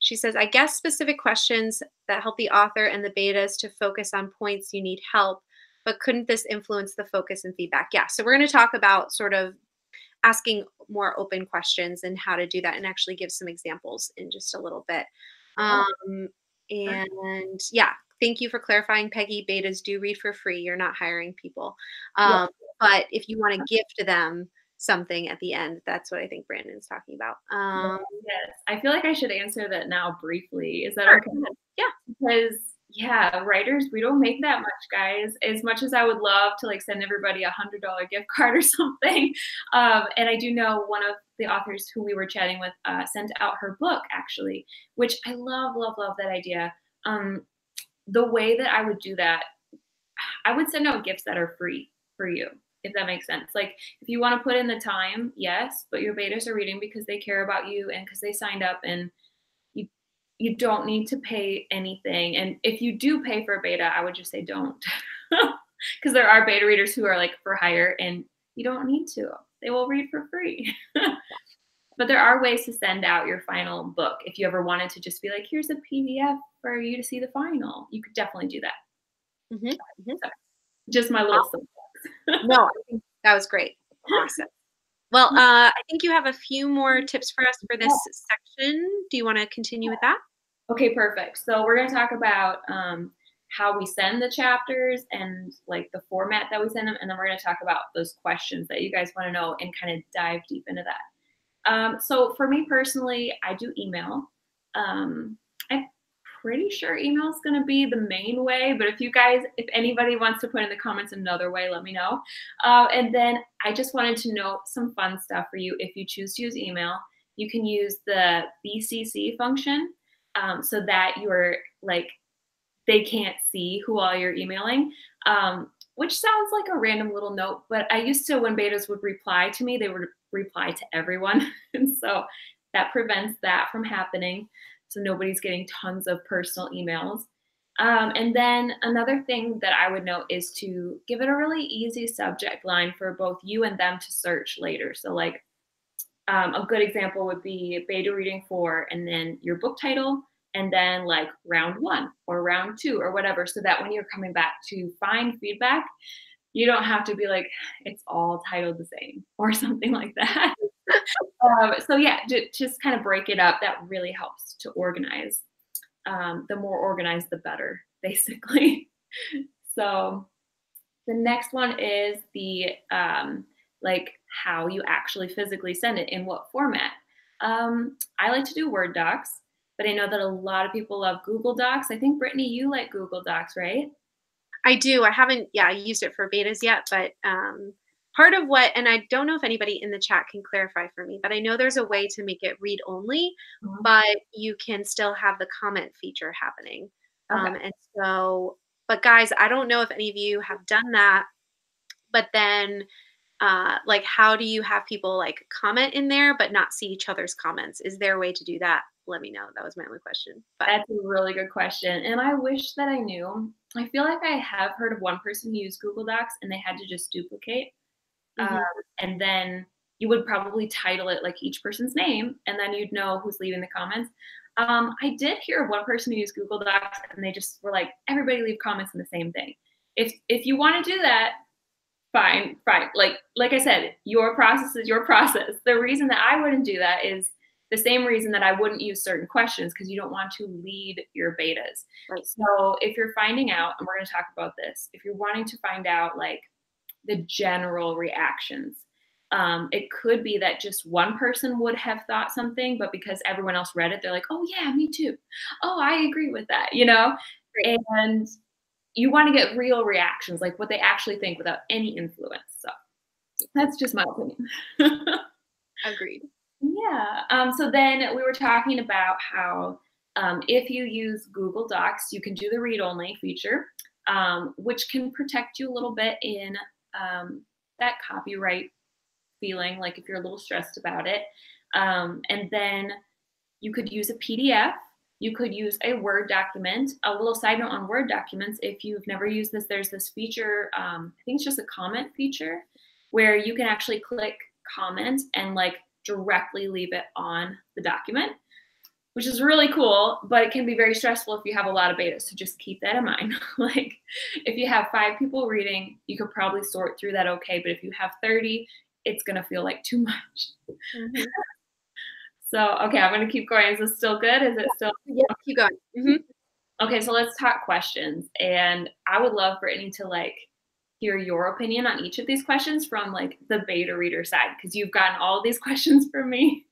she says, I guess specific questions that help the author and the betas to focus on points you need help, but couldn't this influence the focus and feedback? Yeah, so we're going to talk about sort of asking more open questions and how to do that, and actually give some examples in just a little bit. And yeah, thank you for clarifying, Peggy. Betas do read for free. You're not hiring people. But if you want to gift them something at the end, that's what I think Brandon's talking about.
Yes, I feel like I should answer that now briefly. Is that okay?
Yeah.
Because yeah, writers, we don't make that much, guys. As much as I would love to like send everybody $100 gift card or something. And I do know one of the authors who we were chatting with sent out her book actually, which I love, love, love that idea. The way that I would do that, I would send out gifts that are free for you. if that makes sense. Like if you want to put in the time, yes, but your betas are reading because they care about you and because they signed up, and you don't need to pay anything. And if you do pay for a beta, I would just say don't. Because there are beta readers who are like for hire, and you don't need to. They will read for free. But there are ways to send out your final book. If you ever wanted to just be like, here's a PDF for you to see the final, you could definitely do that.
Mm-hmm. Mm-hmm.
So, just my little soapbox.
No, I think that was great. Awesome. Well, I think you have a few more tips for us for this section. Do you want to continue with that?
Okay, perfect. So we're going to talk about how we send the chapters and like the format that we send them. And then we're going to talk about those questions that you guys want to know and kind of dive deep into that. So for me personally, I do email. I'm pretty sure email is going to be the main way, but if anybody wants to put in the comments another way, let me know. And then I just wanted to note some fun stuff for you. If you choose to use email, you can use the BCC function so that you're like, they can't see who all you're emailing, which sounds like a random little note, but I used to, when betas would reply to me, they would reply to everyone. And so that prevents that from happening. So nobody's getting tons of personal emails. And then another thing that I would note is to give it a really easy subject line for both you and them to search later. So like a good example would be beta reading 4 and then your book title, and then like round 1 or round 2 or whatever, so that when you're coming back to find feedback, you don't have to be like, it's all titled the same or something like that. So yeah, just kind of break it up. That really helps to organize. The more organized, the better, basically. So the next one is the like how you actually physically send it, in what format. I like to do Word docs, but I know that a lot of people love Google Docs. I think, Brittany, you like Google Docs, right?
I do. I haven't, used it for betas yet, but part of what, and I don't know if anybody in the chat can clarify for me, but I know there's a way to make it read only, but you can still have the comment feature happening.
Okay.
And so, but guys, I don't know if any of you have done that, but then like, how do you have people like comment in there, but not see each other's comments? Is there a way to do that? Let me know. That was my only question. But
that's a really good question. And I wish that I knew. I feel like I have heard of one person who used Google Docs and they had to just duplicate. And then you would probably title it like each person's name, and then you'd know who's leaving the comments. I did hear of one person who used Google Docs and they just were like, everybody leave comments in the same thing. If you want to do that, fine. Like I said, your process is your process. The reason that I wouldn't do that is the same reason that I wouldn't use certain questions, because you don't want to lead your betas. Right. So if you're finding out, and we're going to talk about this, if you're wanting to find out like the general reactions, it could be that just one person would have thought something, but because everyone else read it, they're like, oh yeah, me too. Oh, I agree with that, you know? Right. And you want to get real reactions, like what they actually think without any influence. So that's just my opinion.
Agreed.
Yeah. So then we were talking about how if you use Google Docs, you can do the read-only feature, which can protect you a little bit in that copyright feeling, like if you're a little stressed about it. And then you could use a PDF. You could use a Word document. A little side note on Word documents, if you've never used this, there's this feature, I think it's just a comment feature, where you can actually click comment and like directly leave it on the document, which is really cool, but it can be very stressful if you have a lot of betas. So just keep that in mind. Like if you have 5 people reading, you could probably sort through that okay. But if you have 30, it's going to feel like too much. Mm-hmm. So, okay, I'm going to keep going. Is this still good? Is it still?
Yeah, keep going. Mm-hmm.
Okay, so let's talk questions. And I would love Brittany to like hear your opinion on each of these questions from like the beta reader side, because you've gotten all of these questions from me.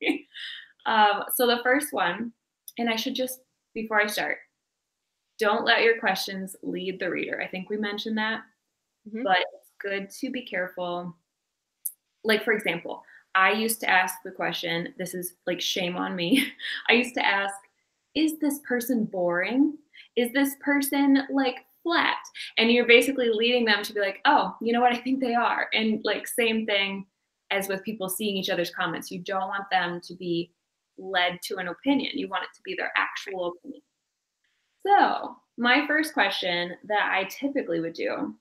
So the first one, and I should just, before I start, don't let your questions lead the reader. I think we mentioned that, but it's good to be careful. Like, for example, I used to ask the question, this is like shame on me. I used to ask, is this person boring? Is this person like flat. And you're basically leading them to be like, oh, you know what? I think they are. And like, same thing as with people seeing each other's comments. You don't want them to be led to an opinion. You want it to be their actual opinion. So my first question that I typically would do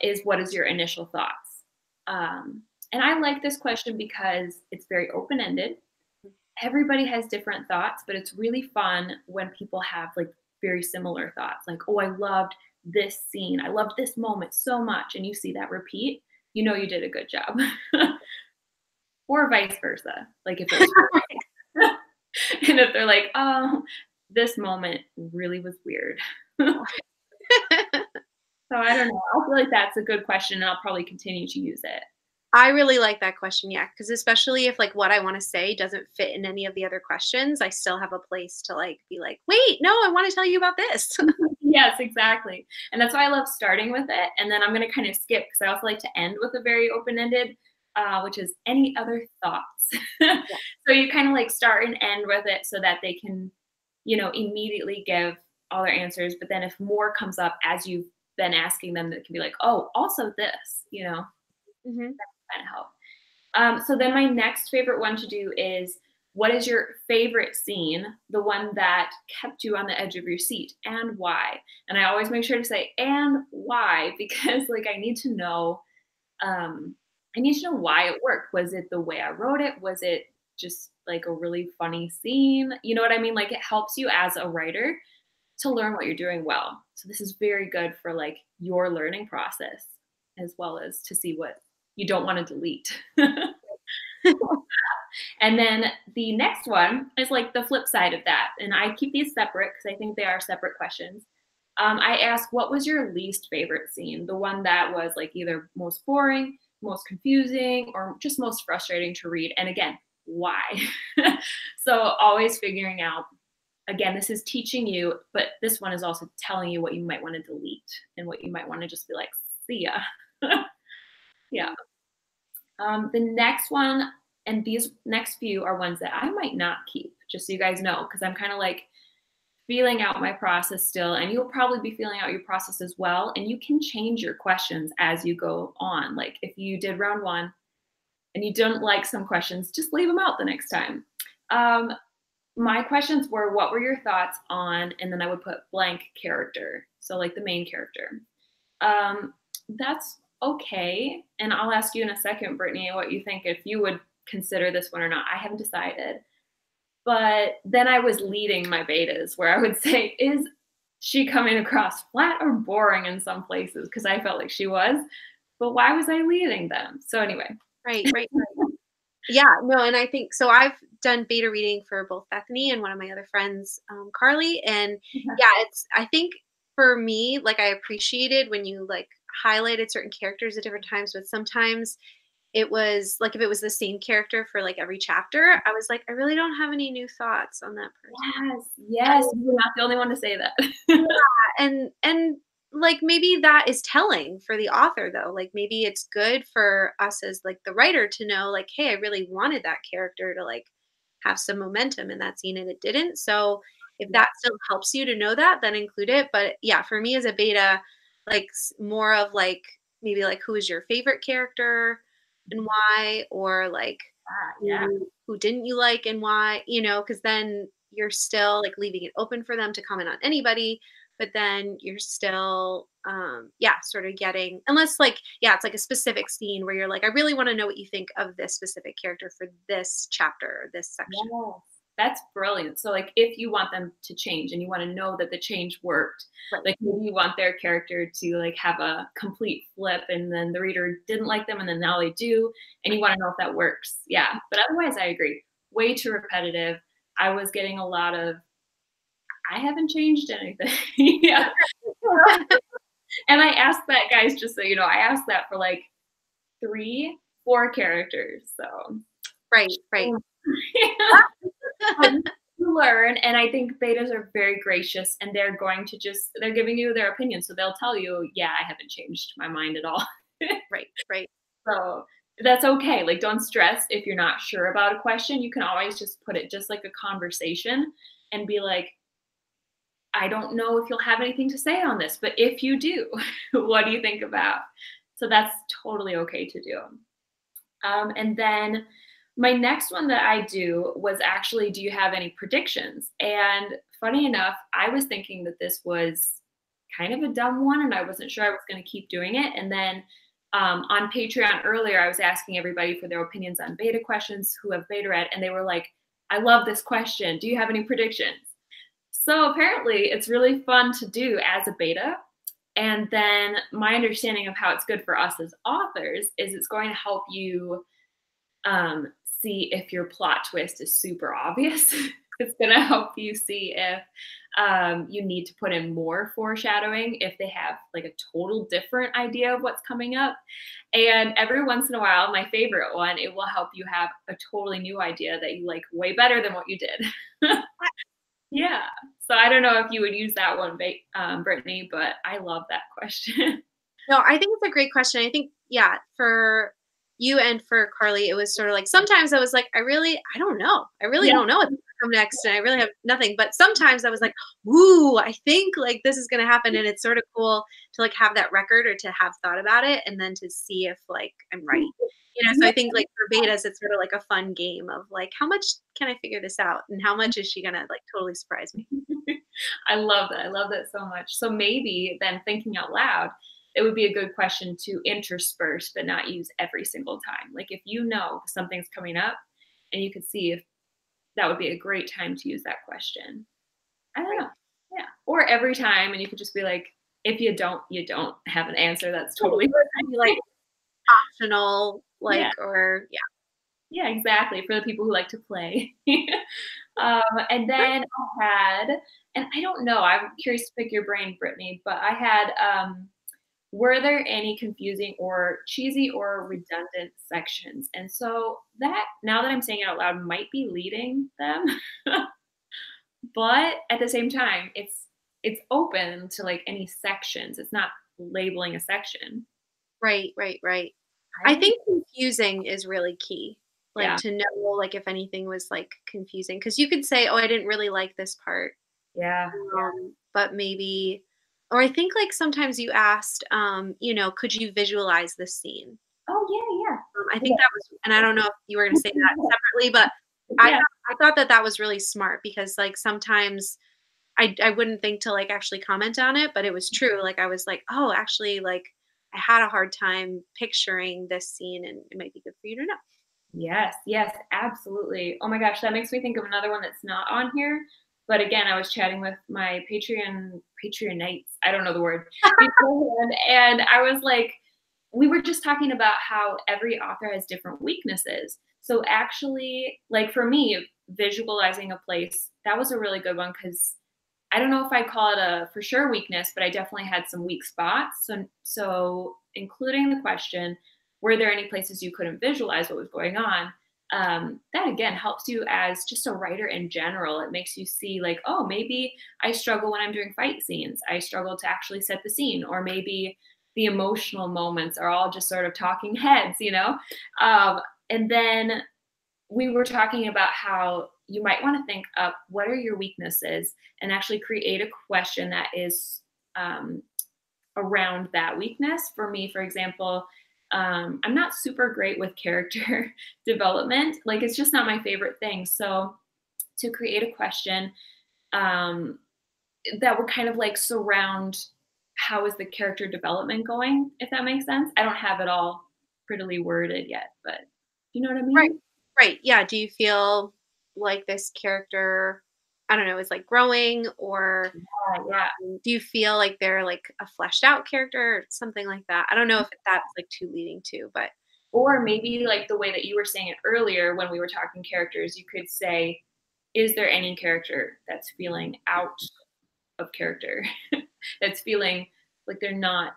is, what is your initial thoughts? And I like this question because it's very open-ended. Everybody has different thoughts, but it's really fun when people have like very similar thoughts. Like, oh, I loved this scene. I loved this moment so much. And you see that repeat, you know, you did a good job. Or vice versa. Like if it was and if they're like, oh, this moment really was weird. So I don't know. I feel like that's a good question, and I'll probably continue to use it.
I really like that question, yeah, because especially if like what I want to say doesn't fit in any of the other questions, I still have a place to like be like, wait, no, I want to tell you about this.
Yes, exactly. And that's why I love starting with it. And then I'm going to kind of skip because I also like to end with a very open-ended, which is any other thoughts. Yeah. So you kind of like start and end with it so that they can, you know, immediately give all their answers. But then if more comes up as you've been asking them, that can be like, oh, also this, you know. Mm-hmm. That kind of help. So then my next favorite one to do is, what is your favorite scene, the one that kept you on the edge of your seat, and why? And I always make sure to say, and why, because like I need to know why it worked. Was it the way I wrote it? Was it just like a really funny scene? You know what I mean? Like it helps you as a writer to learn what you're doing well. So this is very good for like your learning process, as well as to see what you don't want to delete. And then the next one is like the flip side of that. And I keep these separate because I think they are separate questions. I ask, what was your least favorite scene? The one that was like either most boring, most confusing, or just most frustrating to read. And again, why? So always figuring out, again, this is teaching you, but this one is also telling you what you might want to delete and what you might want to just be like, see ya. Yeah. The next one, and these next few are ones that I might not keep, just so you guys know, because I'm kind of like feeling out my process still, and you'll probably be feeling out your process as well. And you can change your questions as you go on. Like if you did round one and you don't like some questions, just leave them out the next time. My questions were, what were your thoughts on, and then I would put blank character. So like the main character. That's okay. And I'll ask you in a second, Brittany, what you think, if you would consider this one or not. I haven't decided. But then I was leading my betas where I would say, is she coming across flat or boring in some places? Because I felt like she was. But why was I leading them? So anyway.
Right. Yeah, no, and I think, so I've done beta reading for both Bethany and one of my other friends, Carly. And yeah, I think for me, like I appreciated when you like highlighted certain characters at different times, but sometimes it was like if it was the same character for like every chapter, I was like, I really don't have any new thoughts on that person.
Yes, you're not the only one to say that.
Yeah, and like maybe that is telling for the author though. Like maybe it's good for us as like the writer to know like, hey, I really wanted that character to like have some momentum in that scene and it didn't. So if that still helps you to know that, then include it. But yeah, for me as a beta, like more of like maybe like who is your favorite character and why, or like who didn't you like and why, you know, because then you're still like leaving it open for them to comment on anybody, but then you're still sort of getting, unless like it's like a specific scene where you're like, I really want to know what you think of this specific character for this chapter or this section.
Yes. That's brilliant. So like if you want them to change and you want to know that the change worked, like maybe you want their character to like have a complete flip and then the reader didn't like them and then now they do, and you want to know if that works. Yeah. But otherwise I agree. Way too repetitive. I was getting a lot of, I haven't changed anything. Yeah. And I asked that, guys, just so you know, I asked that for like 3-4 characters. So
right.
Learn, and I think betas are very gracious, and they're going to they're giving you their opinion, so they'll tell you, yeah, I haven't changed my mind at all.
Right.
So that's okay. Like, don't stress if you're not sure about a question. You can always just put it just like a conversation and be like, I don't know if you'll have anything to say on this, but if you do, what do you think about? So that's totally okay to do. And then my next one that I do was actually, do you have any predictions? And funny enough, I was thinking that this was kind of a dumb one and I wasn't sure I was going to keep doing it. And then on Patreon earlier, I was asking everybody for their opinions on beta questions who have beta read, and they were like, I love this question. Do you have any predictions? So apparently it's really fun to do as a beta. And then my understanding of how it's good for us as authors is it's going to help you see if your plot twist is super obvious. It's going to help you see if you need to put in more foreshadowing, if they have like a total different idea of what's coming up. And every once in a while, my favorite one, it will help you have a totally new idea that you like way better than what you did. Yeah. So I don't know if you would use that one, Brittany, but I love that question.
No, I think it's a great question. I think, yeah, for you and for Carly, it was sort of like, sometimes I was like, I don't know. I really don't know what's going to come next. And I really have nothing. But sometimes I was like, ooh, I think like this is going to happen. And it's sort of cool to like have that record or to have thought about it and then to see if like I'm right. So I think like for betas, it's sort of like a fun game of like, how much can I figure this out? And how much is she going to like totally surprise me?
I love that. I love that so much. So maybe then thinking out loud, it would be a good question to intersperse, but not use every single time. Like if you know something's coming up and you could see if that would be a great time to use that question. I don't know. Yeah. Or every time, and you could just be like, if you don't have an answer, that's totally fine.
Like optional, like, or
Yeah, exactly. For the people who like to play. And then I had, and I don't know, I'm curious to pick your brain, Brittany, but I had, were there any confusing or cheesy or redundant sections? And so that, now that I'm saying it out loud, might be leading them. But at the same time, it's open to like any sections. It's not labeling a section.
Right. I think confusing is really key. Like to know like if anything was like confusing. Because you could say, oh, I didn't really like this part.
Yeah.
But maybe, or I think like sometimes you asked, could you visualize this scene?
Oh, yeah.
I think that was, and I don't know if you were going to say that separately, but I thought that was really smart because like sometimes I wouldn't think to like actually comment on it, but it was true. Like I was like, oh, actually, like I had a hard time picturing this scene, and it might be good for you to know.
Yes, absolutely. Oh my gosh, that makes me think of another one that's not on here. But again, I was chatting with my Patreonites, I don't know the word, beforehand, and I was like, we were just talking about how every author has different weaknesses. So actually, like for me, visualizing a place, that was a really good one because I don't know if I'd call it a for sure weakness, but I definitely had some weak spots. So including the question, were there any places you couldn't visualize what was going on? That again helps you as just a writer in general. It makes you see like, oh, maybe I struggle when I'm doing fight scenes. I struggle to actually set the scene, or maybe the emotional moments are all just sort of talking heads, and then we were talking about how you might want to think up what are your weaknesses and actually create a question that is around that weakness. For me, for example, I'm not super great with character development. Like it's just not my favorite thing. So to create a question that would kind of like surround how is the character development going, if that makes sense. I don't have it all prettily worded yet, but you know what I mean?
Right. Yeah. Do you feel like this character, I don't know, is like growing, or do you feel like they're like a fleshed out character or something like that? I don't know if that's like too leading to, but.
Or maybe like the way that you were saying it earlier when we were talking characters, you could say, is there any character that's feeling out of character, that's feeling like they're not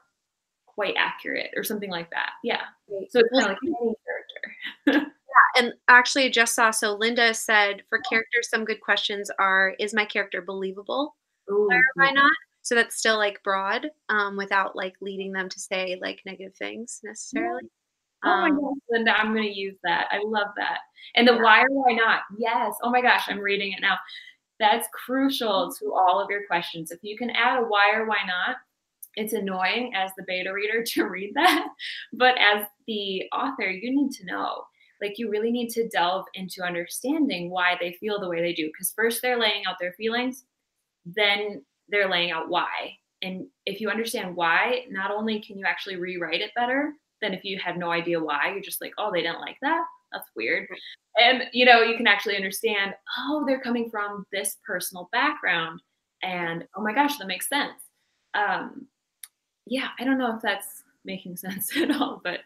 quite accurate or something like that? Yeah. So it's kind of like any character.
Yeah, and actually I just saw, so Linda said for characters, some good questions are, is my character believable? Why or why not? So that's still like broad, without like leading them to say like negative things necessarily.
Oh my gosh, Linda, I'm going to use that. I love that. And the why or why not. Yes. Oh my gosh, I'm reading it now. That's crucial to all of your questions. If you can add a why or why not, it's annoying as the beta reader to read that, but as the author, you need to know. Like, you really need to delve into understanding why they feel the way they do. Because first they're laying out their feelings, then they're laying out why. And if you understand why, not only can you actually rewrite it better than if you had no idea why. You're just like, oh, they didn't like that. That's weird. And, you can actually understand, oh, they're coming from this personal background. And, oh my gosh, that makes sense. Yeah, I don't know if that's making sense at all, but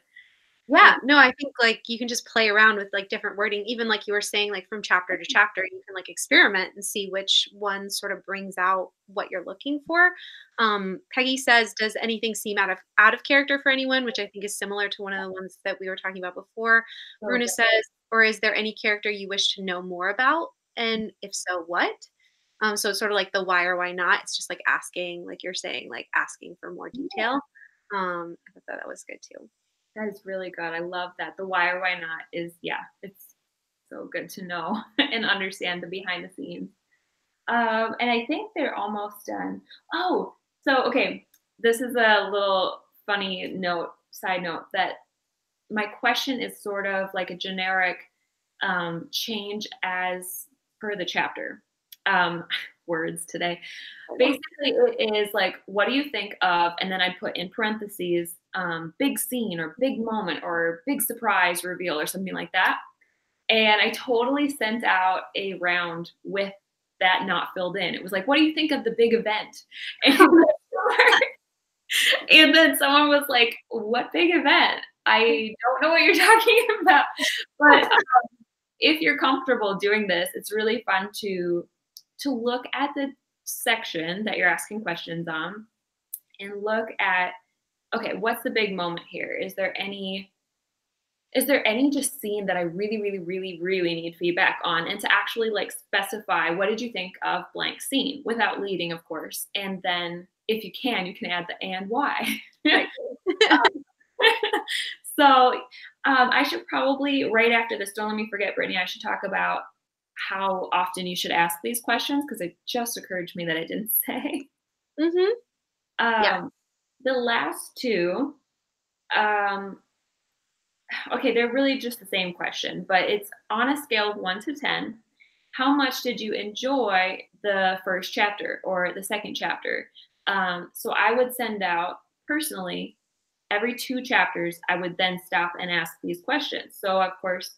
yeah, no, I think like you can just play around with like different wording, even like you were saying, like from chapter to chapter, you can like experiment and see which one sort of brings out what you're looking for. Peggy says, does anything seem out of character for anyone? Which I think is similar to one of the ones that we were talking about before. Bruna says, or is there any character you wish to know more about? And if so, what? So it's sort of like the why or why not. It's just like asking, like you're saying, like asking for more detail. I thought that was good too.
That is really good. I love that. The why or why not is, yeah, it's so good to know and understand the behind the scenes. And I think they're almost done. Oh, so, okay. This is a little funny side note, that my question is sort of like a generic change as per the chapter. Words today. Basically, it is like, what do you think of? And then I put in parentheses, big scene or big moment or big surprise reveal or something like that. And I totally sent out a round with that not filled in. It was like, what do you think of the big event? And then someone was like, what big event? I don't know what you're talking about. But if you're comfortable doing this, it's really fun to look at the section that you're asking questions on and look at, okay, what's the big moment here? Is there any just scene that I really, really, really, really need feedback on? And to actually like specify, what did you think of blank scene, without leading, of course. And then if you can add the and why. So I should probably, right after this, don't let me forget, Brittany, I should talk about how often you should ask these questions, because it just occurred to me that I didn't say.
Mm-hmm.
Yeah. The last two, okay, they're really just the same question, but it's on a scale of 1 to 10. How much did you enjoy the first chapter or the second chapter? So I would send out, personally, every 2 chapters, I would then stop and ask these questions. So, of course,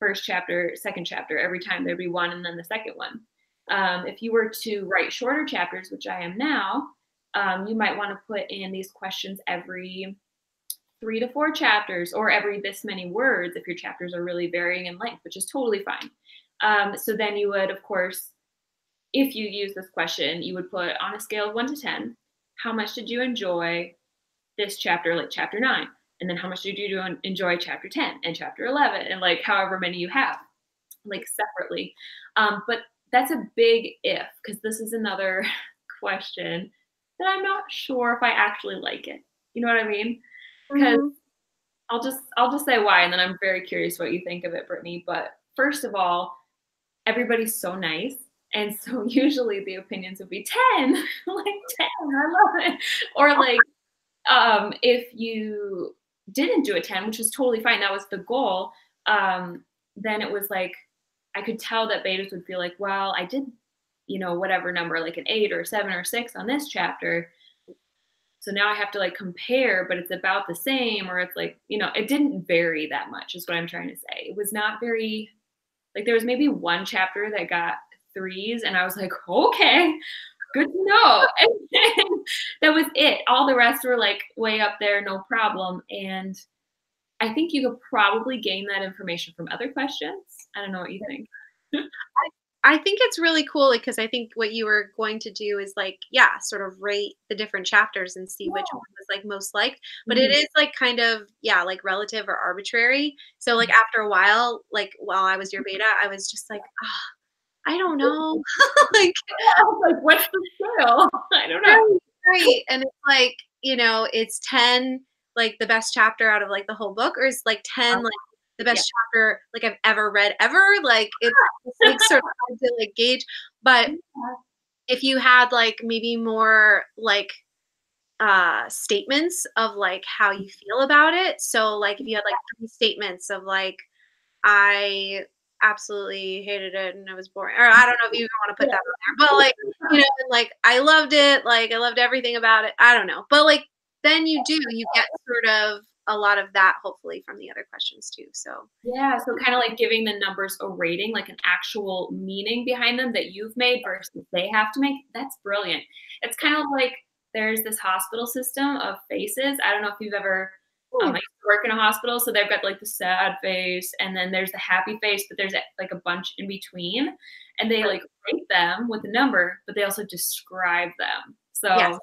first chapter, second chapter, every time there'd be one and then the second one. If you were to write shorter chapters, which I am now, you might want to put in these questions every 3 to 4 chapters, or every this many words if your chapters are really varying in length, which is totally fine. So then you would, of course, if you use this question, you would put on a scale of 1 to 10, how much did you enjoy this chapter, like chapter 9? And then how much did you enjoy chapter 10 and chapter 11, and like however many you have, like separately. But that's a big if, because this is another question that I'm not sure if I actually like it. You know what I mean? Because I'll just say why, and then I'm very curious what you think of it, Brittany. But first of all, everybody's so nice. And so usually the opinions would be 10, like 10, I love it. Or like, if you didn't do a 10, which was totally fine, that was the goal, then it was like, I could tell that betas would feel like, well, I did, whatever number, like an 8 or 7 or 6 on this chapter. So now I have to like compare, but it's about the same, or it's like, it didn't vary that much is what I'm trying to say. It was not very, like there was maybe one chapter that got 3s and I was like, okay, good to know. And then that was it. All the rest were like way up there, no problem. And I think you could probably gain that information from other questions. I don't know what you think.
I think it's really cool, because I think what you were going to do is like, sort of rate the different chapters and see which one was like most liked. But it is like kind of, like relative or arbitrary. So like after a while, like while I was your beta, I was just like, I don't know. like
what's the scale? I don't know.
Right. And it's like, it's 10, like the best chapter out of like the whole book, or is like 10, like the best chapter like I've ever read ever. Like it's like sort of hard to like gauge. But if you had like maybe more like statements of like how you feel about it. So like if you had like 3 statements of like I absolutely hated it and it was boring. Or I don't know if you want to put that in there, but like, you know, and like I loved it, like I loved everything about it. I don't know. But like then you get sort of a lot of that hopefully from the other questions too. So
yeah, so kind of like giving the numbers a rating, like an actual meaning behind them that you've made versus they have to make. That's brilliant. It's kind of like there's this hospital system of faces. I don't know if you've ever I used to work in a hospital, so they've got like the sad face, and then there's the happy face, but there's like a bunch in between, and they like rate them with a number, but they also describe them. So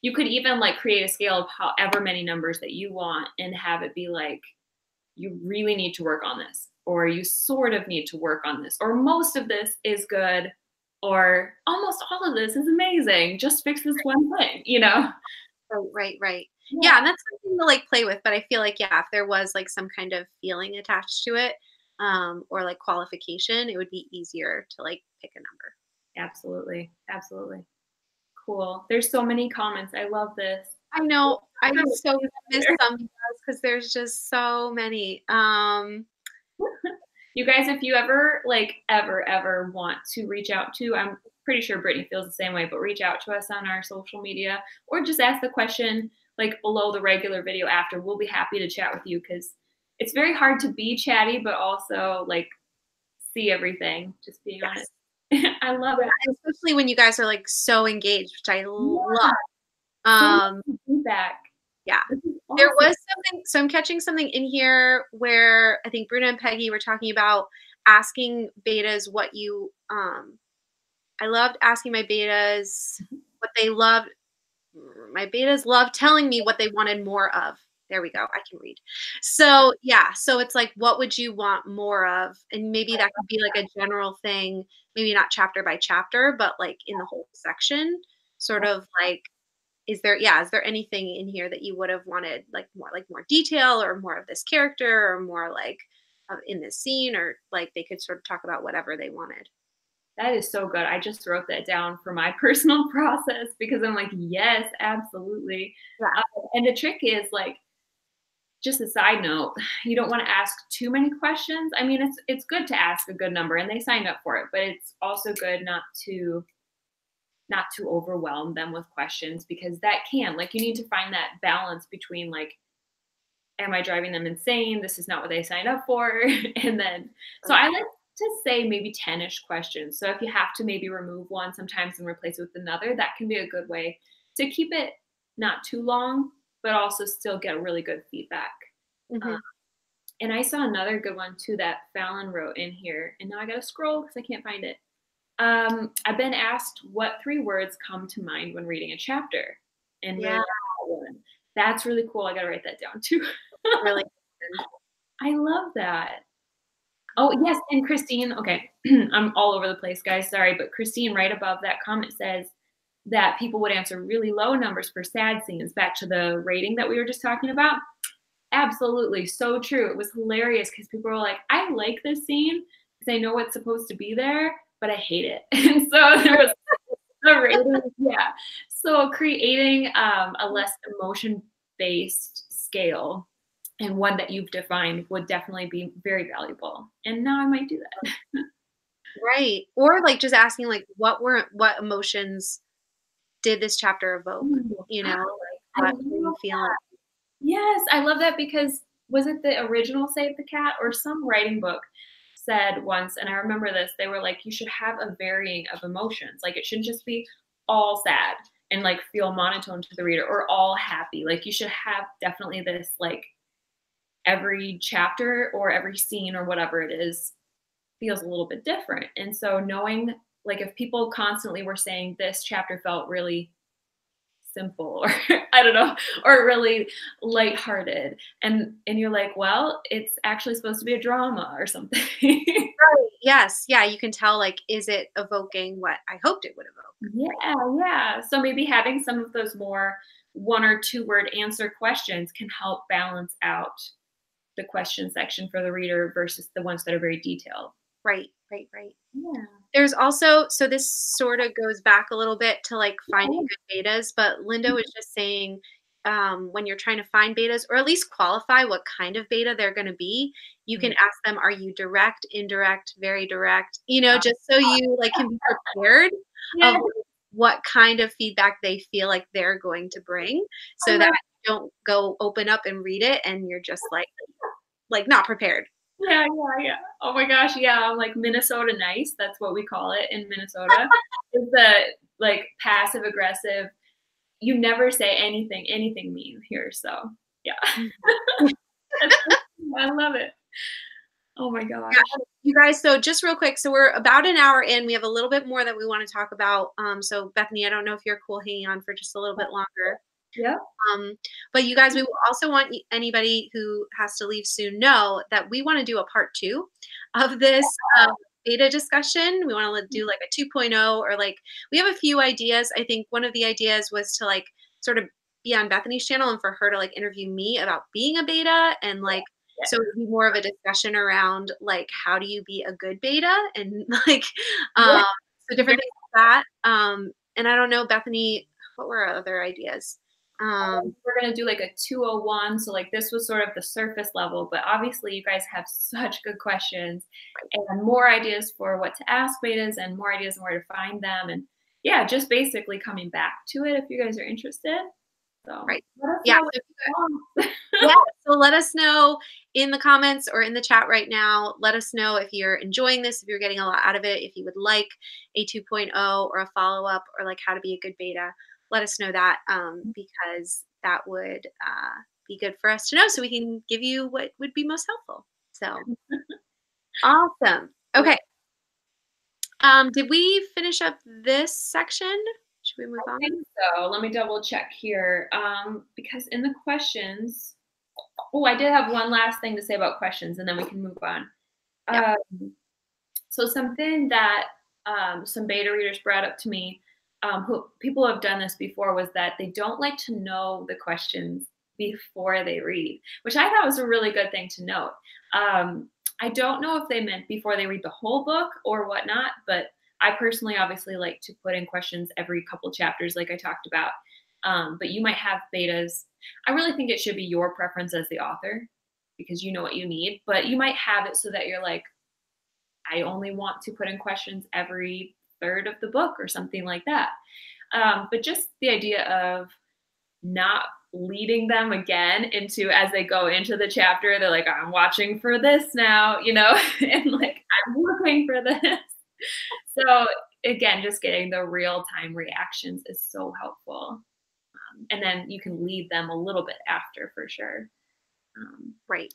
you could even like create a scale of however many numbers that you want and have it be like, you really need to work on this, or you sort of need to work on this, or most of this is good, or almost all of this is amazing. Just fix this one thing, you know?
Right. Yeah, and that's something to like play with. But I feel like, yeah, if there was like some kind of feeling attached to it, or like qualification, it would be easier to like pick a number.
Absolutely. Cool. There's so many comments. I love this.
I know. I just so miss some because there's just so many.
You guys, if you ever like ever want to reach out to, I'm pretty sure Brittany feels the same way, but reach out to us on our social media or just ask the question like below the regular video after. We'll be happy to chat with you because it's very hard to be chatty, but also like see everything, just being honest. I love it.
Especially when you guys are like so engaged, which I love.
Feedback.
Yeah. Awesome. There was something, so I'm catching something in here where I think Bruna and Peggy were talking about asking betas what you, I loved asking my betas what they loved. My betas loved telling me what they wanted more of. There we go. I can read. So yeah. So it's like, what would you want more of? And maybe that could be like a general thing, maybe not chapter by chapter, but like in the whole section, sort of like, is there anything in here that you would have wanted like more detail or more of this character or more like in this scene, or like they could sort of talk about whatever they wanted?
That is so good. I just wrote that down for my personal process because I'm like, yes, absolutely.
Yeah.
And the trick is like, just a side note, you don't want to ask too many questions. I mean, it's good to ask a good number and they signed up for it, but it's also good not to overwhelm them with questions because that can, like, you need to find that balance between like, am I driving them insane? This is not what they signed up for. And then, so I like to say maybe 10-ish questions. So if you have to maybe remove one sometimes and replace it with another, that can be a good way to keep it not too long, but also still get really good feedback.
Mm-hmm.
And I saw another good one too that Fallon wrote in here, and now I gotta scroll because I can't find it. I've been asked what 3 words come to mind when reading a chapter, and that's really cool. I gotta write that down too.
Really,
I love that. Oh yes, and Christine. Okay, I'm all over the place, guys. Sorry, but Christine, right above that comment says that people would answer really low numbers for sad scenes. Back to the rating that we were just talking about. Absolutely, so true. It was hilarious because people were like, "I like this scene because I know what's supposed to be there, but I hate it." And so there was a rating. Yeah. So creating a less emotion-based scale and one that you've defined would definitely be very valuable. And now I might do that.
Right. Or like just asking like what emotions did this chapter evoke? You know, like what were you feeling?
Yes, I love that because was it the original Save the Cat or some writing book said once, and I remember this, they were like, you should have a varying of emotions. Like it shouldn't just be all sad and like feel monotone to the reader or all happy. Like you should have definitely this like every chapter or every scene or whatever it is feels a little bit different. And so knowing like if people constantly were saying this chapter felt really simple or I don't know, or really lighthearted. And you're like, well, it's actually supposed to be a drama or something.
Right. Yes. Yeah. You can tell like, is it evoking what I hoped it would evoke?
Yeah. So maybe having some of those more 1 or 2 word answer questions can help balance out the question section for the reader versus the ones that are very detailed.
Right.
Yeah.
There's also, so this sort of goes back a little bit to like finding good betas, but Linda was just saying, when you're trying to find betas, or at least qualify what kind of beta they're going to be, you can ask them, are you direct, indirect, very direct, you know, just so you like can be prepared of what kind of feedback they feel like they're going to bring, so that you don't go open up and read it and you're just like not prepared.
Yeah. Oh my gosh, yeah. I'm like Minnesota nice. That's what we call it in Minnesota. It's the like passive aggressive. You never say anything mean here. So yeah. I love it. Oh my gosh.
Yeah, you guys, so just real quick, so we're about an hour in. We have a little bit more that we want to talk about. So Bethany, I don't know if you're cool hanging on for just a little bit longer.
Yeah.
But you guys, we also want anybody who has to leave soon know that we want to do a part 2 of this beta discussion. We want to do like a 2.0, or like we have a few ideas. I think one of the ideas was to like sort of be on Bethany's channel and for her to like interview me about being a beta, and like so it would be more of a discussion around like how do you be a good beta, and like so different things like that. And I don't know, Bethany, what were our other ideas?
We're going to do like a 201. So like this was sort of the surface level, but obviously you guys have such good questions and more ideas for what to ask betas and more ideas on where to find them. And yeah, just basically coming back to it if you guys are interested. So
yeah. So let us know in the comments or in the chat right now. Let us know if you're enjoying this, if you're getting a lot out of it, if you would like a 2.0 or a follow-up, or like how to be a good beta. Let us know that, because that would be good for us to know, so we can give you what would be most helpful. So awesome. Okay. Did we finish up this section? Should we move on?
I think so. Let me double check here. Because in the questions, I did have one last thing to say about questions, and then we can move on. So something that some beta readers brought up to me, who people have done this before, was that they don't like to know the questions before they read, which I thought was a really good thing to note. I don't know if they meant before they read the whole book or whatnot, but I personally obviously like to put in questions every couple chapters like I talked about. But you might have betas. I really think it should be your preference as the author, because you know what you need, but you might have it so that you're like, I only want to put in questions every third of the book or something like that. But just the idea of not leading them again into, as they go into the chapter, they're like, I'm watching for this now, you know, and like, I'm looking for this. So again, just getting the real-time reactions is so helpful. And then you can lead them a little bit after, for sure.
Right.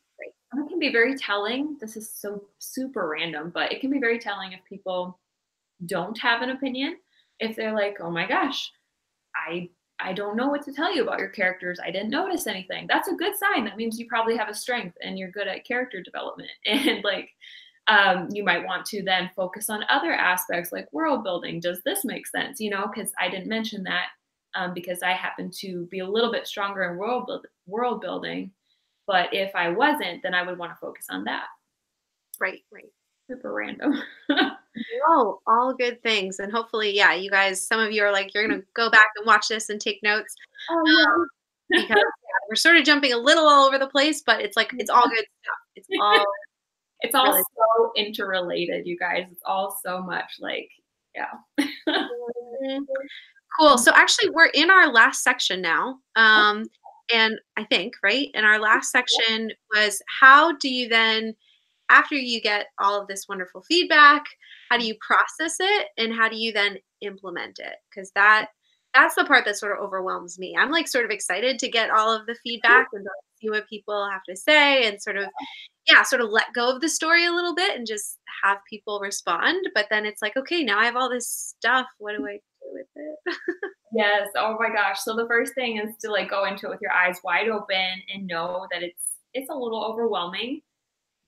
And it can be very telling. This is so super random, but it can be very telling if people don't have an opinion. If they're like, oh my gosh, I don't know what to tell you about your characters. I didn't notice anything. That's a good sign. That means you probably have a strength and you're good at character development. And like, you might want to then focus on other aspects like world building. Does this make sense? You know, because I didn't mention that because I happen to be a little bit stronger in world building. But if I wasn't, then I would want to focus on that.
Right.
Super random.
Oh, all good things. And hopefully, yeah, you guys, some of you are like, you're going to go back and watch this and take notes. Because we're sort of jumping a little all over the place, but it's like, it's all good stuff. It's all
really so interrelated, you guys. It's all so much like, yeah.
Cool. So actually we're in our last section now. And I think, right? And our last section was, how do you then, after you get all of this wonderful feedback, how do you process it and how do you then implement it? Because that's the part that sort of overwhelms me. I'm like sort of excited to get all of the feedback and see what people have to say and sort of let go of the story a little bit and just have people respond. But then it's like, okay, now I have all this stuff. What do I do with it?
Yes. Oh my gosh. So the first thing is to like go into it with your eyes wide open and know that it's a little overwhelming,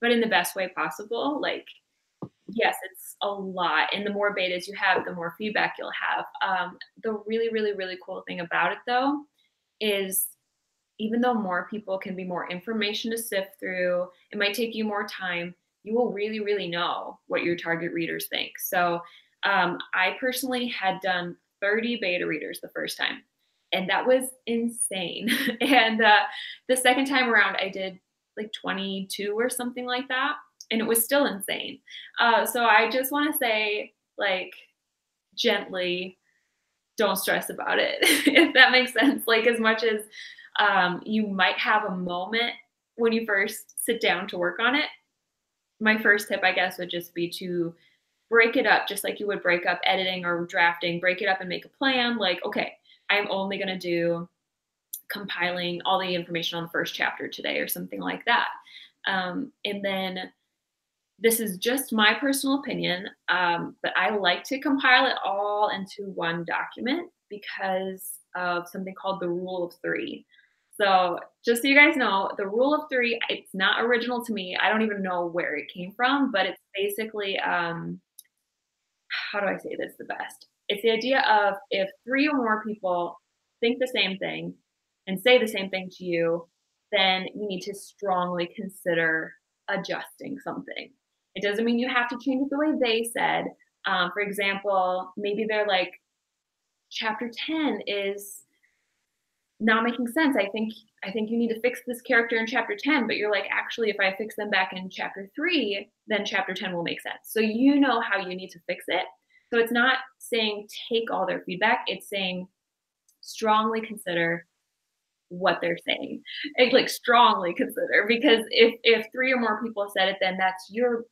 but in the best way possible. Like, yes, it's a lot. And the more betas you have, the more feedback you'll have. The really, really, really cool thing about it though, is even though more people can be more information to sift through, it might take you more time, you will really, really know what your target readers think. So I personally had done 30 beta readers the first time, and that was insane. And the second time around, I did like 22 or something like that, and it was still insane. So I just want to say, like, gently, don't stress about it, if that makes sense. Like, as much as you might have a moment when you first sit down to work on it, my first tip, I guess, would just be to break it up, just like you would break up editing or drafting. Break it up and make a plan. Like, okay, I'm only going to do compiling all the information on the first chapter today or something like that. And then this is just my personal opinion, but I like to compile it all into one document because of something called the rule of three. So just so you guys know, the rule of three, it's not original to me. I don't even know where it came from, but it's basically, how do I say this the best? It's the idea of if 3 or more people think the same thing and say the same thing to you, then you need to strongly consider adjusting something. It doesn't mean you have to change it the way they said. For example, maybe they're like, chapter 10 is not making sense. I think you need to fix this character in chapter 10, but you're like, actually, if I fix them back in chapter 3, then chapter 10 will make sense. So you know how you need to fix it. So it's not saying take all their feedback. It's saying strongly consider what they're saying. Like, strongly consider, because if 3 or more people said it, then that's your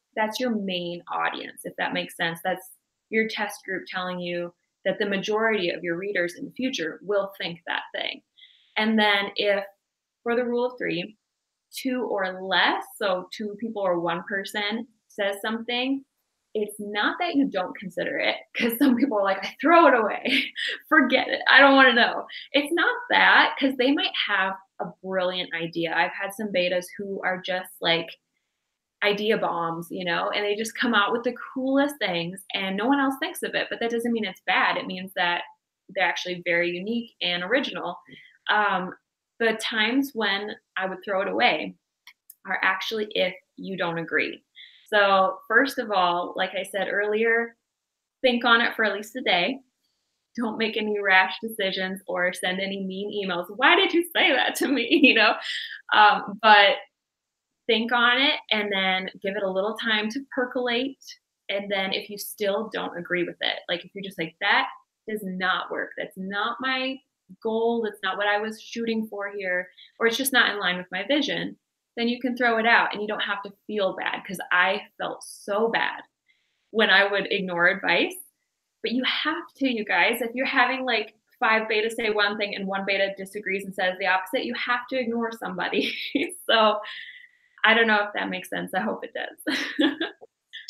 main audience, if that makes sense. That's your test group telling you that the majority of your readers in the future will think that thing. And then if, for the rule of 3, 2 or less, so 2 people or 1 person says something, it's not that you don't consider it, because some people are like, I throw it away, forget it, I don't want to know. It's not that, because they might have a brilliant idea. I've had some betas who are just like idea bombs, and they just come out with the coolest things and no one else thinks of it. But that doesn't mean it's bad. It means that they're actually very unique and original. The times when I would throw it away are actually if you don't agree. So first of all, like I said earlier, think on it for at least a day. Don't make any rash decisions or send any mean emails. Why did you say that to me? But think on it and then give it a little time to percolate. And then if you still don't agree with it, like if you're just like, that does not work, that's not my goal, that's not what I was shooting for here, or it's just not in line with my vision, then you can throw it out and you don't have to feel bad, because I felt so bad when I would ignore advice. But you have to, you guys, if you're having like 5 betas say one thing and 1 beta disagrees and says the opposite, you have to ignore somebody. So I don't know if that makes sense. I hope it does.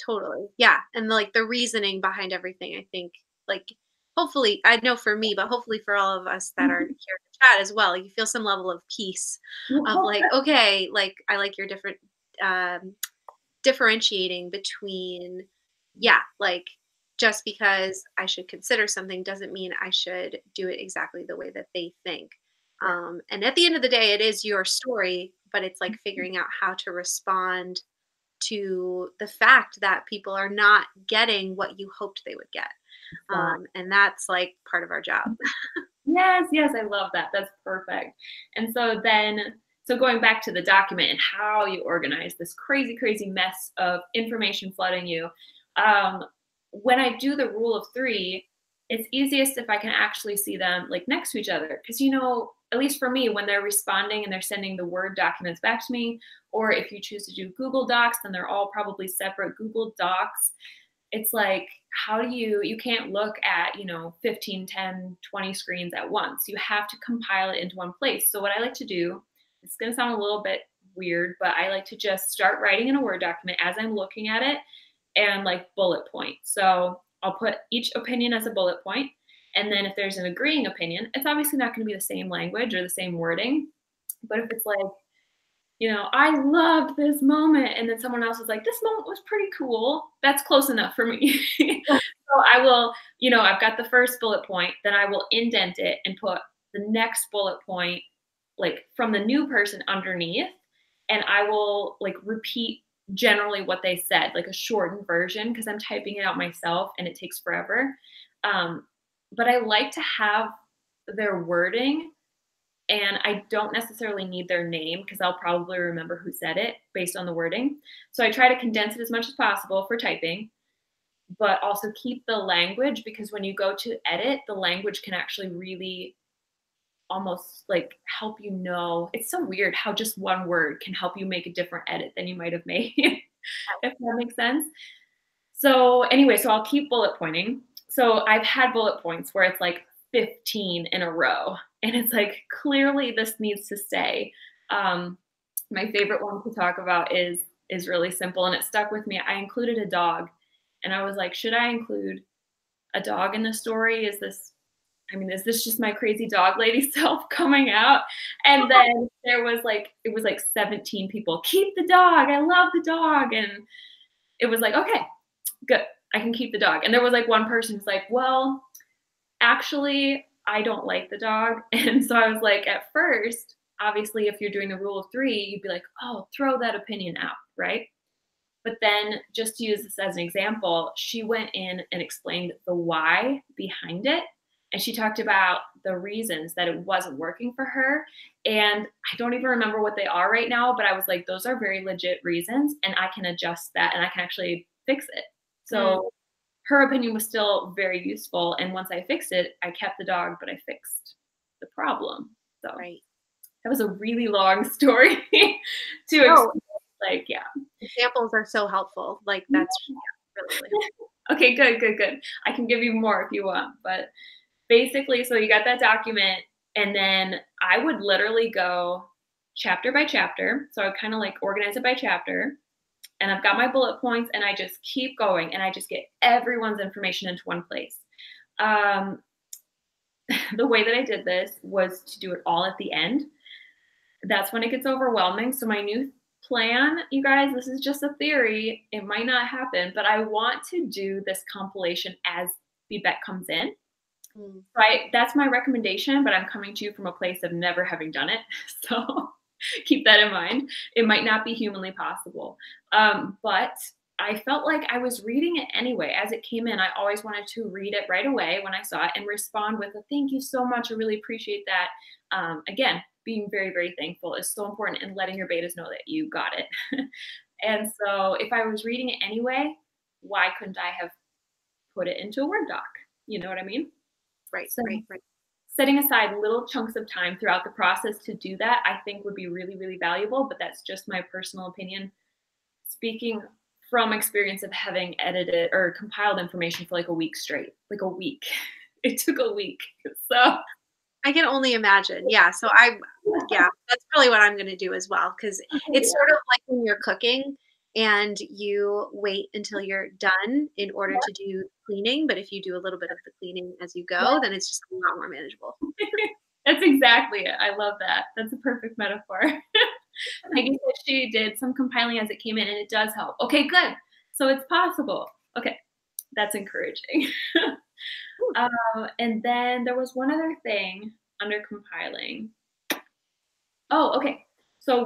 Totally. Yeah. And like the reasoning behind everything, I think, like, hopefully, I know for me, but hopefully for all of us that are here in the chat as well, you feel some level of peace of like, okay, like I like your different differentiating between, yeah, like just because I should consider something doesn't mean I should do it exactly the way that they think. And at the end of the day, it is your story, but it's like figuring out how to respond to the fact that people are not getting what you hoped they would get. And that's like part of our job.
Yes, I love that. That's perfect. And so going back to the document and how you organize this crazy, crazy mess of information flooding you, when I do the rule of 3, it's easiest if I can actually see them like next to each other. Because, at least for me, when they're responding and they're sending the Word documents back to me, or if you choose to do Google Docs, then they're all probably separate Google Docs. It's like, how do you can't look at, 15, 10, 20 screens at once. You have to compile it into one place. So what I like to do, it's going to sound a little bit weird, but I like to just start writing in a Word document as I'm looking at it and like bullet point. So I'll put each opinion as a bullet point. And then if there's an agreeing opinion, it's obviously not going to be the same language or the same wording. But if it's like, I loved this moment, and then someone else is like, this moment was pretty cool, that's close enough for me. So I will, I've got the first bullet point, then I will indent it and put the next bullet point like from the new person underneath, and I will like repeat generally what they said, like a shortened version, because I'm typing it out myself and it takes forever. But I like to have their wording, and I don't necessarily need their name because I'll probably remember who said it based on the wording. So I try to condense it as much as possible for typing, but also keep the language, because when you go to edit, the language can actually really almost like help you know. It's so weird how just one word can help you make a different edit than you might have made, if that makes sense. So anyway, so I'll keep bullet pointing. So I've had bullet points where it's like 15 in a row, and it's like, clearly this needs to stay. My favorite one to talk about is really simple, and it stuck with me. I included a dog, and I was like, should I include a dog in the story? Is this just my crazy dog lady self coming out? And then it was like 17 people, keep the dog, I love the dog. And it was like, okay, good, I can keep the dog. And there was like one person who's like, well, actually, I don't like the dog. And so I was like, at first, obviously, if you're doing the rule of 3, you'd be like, oh, throw that opinion out, right? But then, just to use this as an example, she went in and explained the why behind it. And she talked about the reasons that it wasn't working for her. And I don't even remember what they are right now, but I was like, those are very legit reasons, and I can adjust that, and I can actually fix it. So her opinion was still very useful. And once I fixed it, I kept the dog, but I fixed the problem. So that was a really long story to explain. Like, yeah.
Examples are so helpful. Like, that's really
okay, good. I can give you more if you want. But basically, so you got that document, and then I would literally go chapter by chapter. So I would kind of like organize it by chapter. And I've got my bullet points, and I just keep going, and I just get everyone's information into one place. The way that I did this was to do it all at the end. That's when it gets overwhelming. So my new plan, you guys, this is just a theory. It might not happen, but I want to do this compilation as feedback comes in. Right? That's my recommendation, but I'm coming to you from a place of never having done it. So keep that in mind. It might not be humanly possible. But I felt like I was reading it anyway. As it came in, I always wanted to read it right away when I saw it and respond with a thank you so much. I really appreciate that. Again, being very, very thankful is so important, and letting your betas know that you got it. And so if I was reading it anyway, why couldn't I have put it into a Word doc? You know what I mean?
Right.
Setting aside little chunks of time throughout the process to do that, I think would be really, really valuable, but that's just my personal opinion. Speaking from experience of having edited or compiled information for like a week straight, like a week. It took a week. So
I can only imagine. Yeah. So that's probably what I'm going to do as well. Cause it's sort of like when you're cooking and you wait until you're done in order to do cleaning. But if you do a little bit of the cleaning as you go, then it's just a lot more manageable.
That's exactly it. I love that. That's a perfect metaphor. Maggie said she did some compiling as it came in, and it does help. Okay, good. So it's possible. Okay, that's encouraging. And then there was one other thing under compiling. Oh, okay. So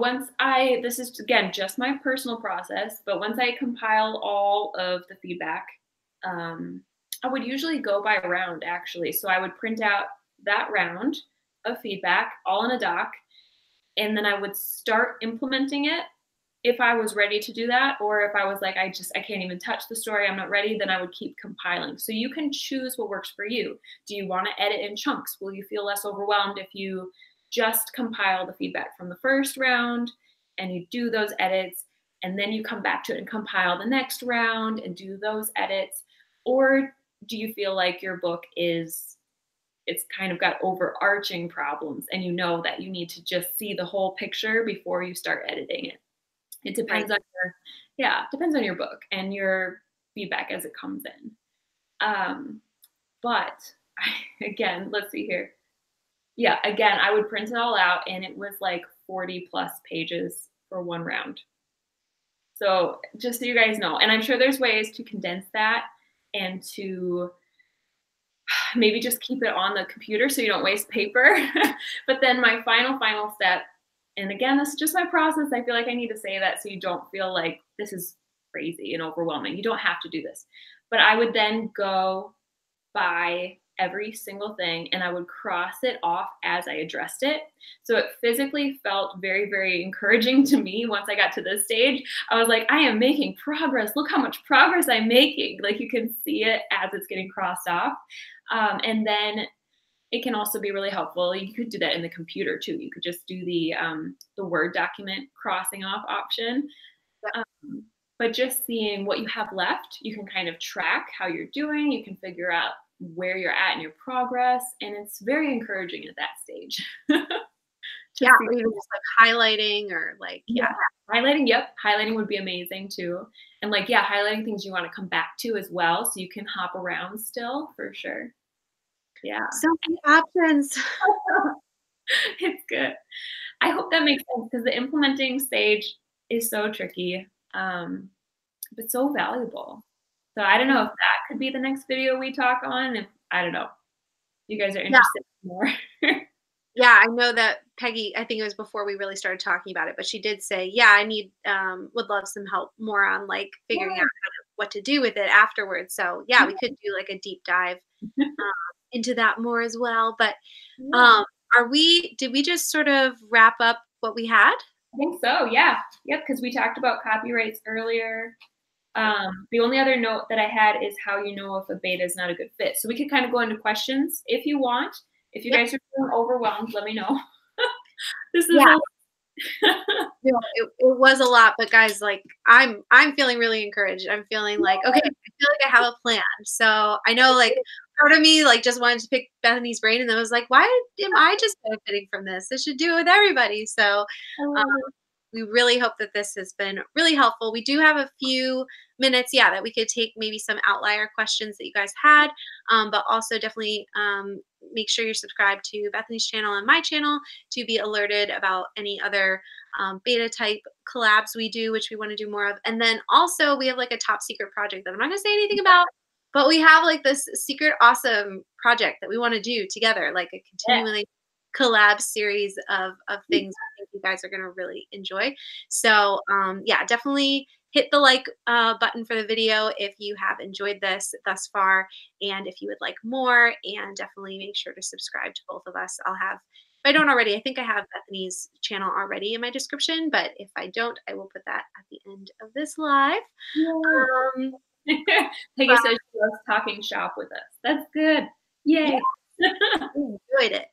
this is again just my personal process, but once I compile all of the feedback, I would usually go by round actually. So I would print out that round of feedback all in a doc, and then I would start implementing it if I was ready to do that, or if I was like, I can't even touch the story, I'm not ready, then I would keep compiling. So you can choose what works for you. Do you want to edit in chunks? Will you feel less overwhelmed if you just compile the feedback from the first round and you do those edits, and then you come back to it and compile the next round and do those edits? Or do you feel like your book it's kind of got overarching problems, and you know that you need to just see the whole picture before you start editing it? It depends on your book and your feedback as it comes in. But again, let's see here. Yeah, again, I would print it all out, and it was like 40 plus pages for one round. So just so you guys know, and I'm sure there's ways to condense that and to maybe just keep it on the computer so you don't waste paper. But then my final step, and again, this is just my process. I feel like I need to say that so you don't feel like this is crazy and overwhelming. You don't have to do this. But I would then go by every single thing and I would cross it off as I addressed it. So it physically felt very, very encouraging to me once I got to this stage. I was like, I am making progress. Look how much progress I'm making. Like you can see it as it's getting crossed off. And then it can also be really helpful. You could do that in the computer too. You could just do the Word document crossing off option. But just seeing what you have left, you can kind of track how you're doing. You can figure out where you're at in your progress. And it's very encouraging at that stage.
Yeah, or even just like highlighting or like,
highlighting. Yep. Highlighting would be amazing too. And like, yeah, highlighting things you want to come back to as well. So you can hop around still for sure. Yeah.
So many options.
It's good. I hope that makes sense because the implementing stage is so tricky, but so valuable. So I don't know if that could be the next video we talk on. If I don't know, you guys are interested in more.
Yeah, I know that Peggy, I think it was before we really started talking about it, but she did say, yeah, I need, would love some help more on like figuring out what to do with it afterwards. So yeah, we could do like a deep dive into that more as well. But did we just sort of wrap up what we had?
I think so, yeah. Yep, because we talked about copyrights earlier. The only other note that I had is how you know if a beta is not a good fit. So we could kind of go into questions if you want. If you guys are feeling overwhelmed, let me know. This is
it was a lot, but guys, like I'm feeling really encouraged. I'm feeling like, okay, I feel like I have a plan. So I know like part of me like just wanted to pick Bethany's brain and then was like, why am I just benefiting from this? This should do it with everybody. So we really hope that this has been really helpful. We do have a few minutes, that we could take maybe some outlier questions that you guys had, but also definitely make sure you're subscribed to Bethany's channel and my channel to be alerted about any other beta type collabs we do, which we want to do more of. And then also we have like a top secret project that I'm not going to say anything about, but we have like this secret awesome project that we want to do together, like a continually collab series of things I think you guys are going to really enjoy. So definitely hit the like button for the video if you have enjoyed this thus far, and if you would like more, and definitely make sure to subscribe to both of us. I'll have, if I don't already, I think I have Bethany's channel already in my description, but if I don't, I will put that at the end of this live.
Peggy says she loves talking shop with us. That's good. Yay.
Enjoyed it.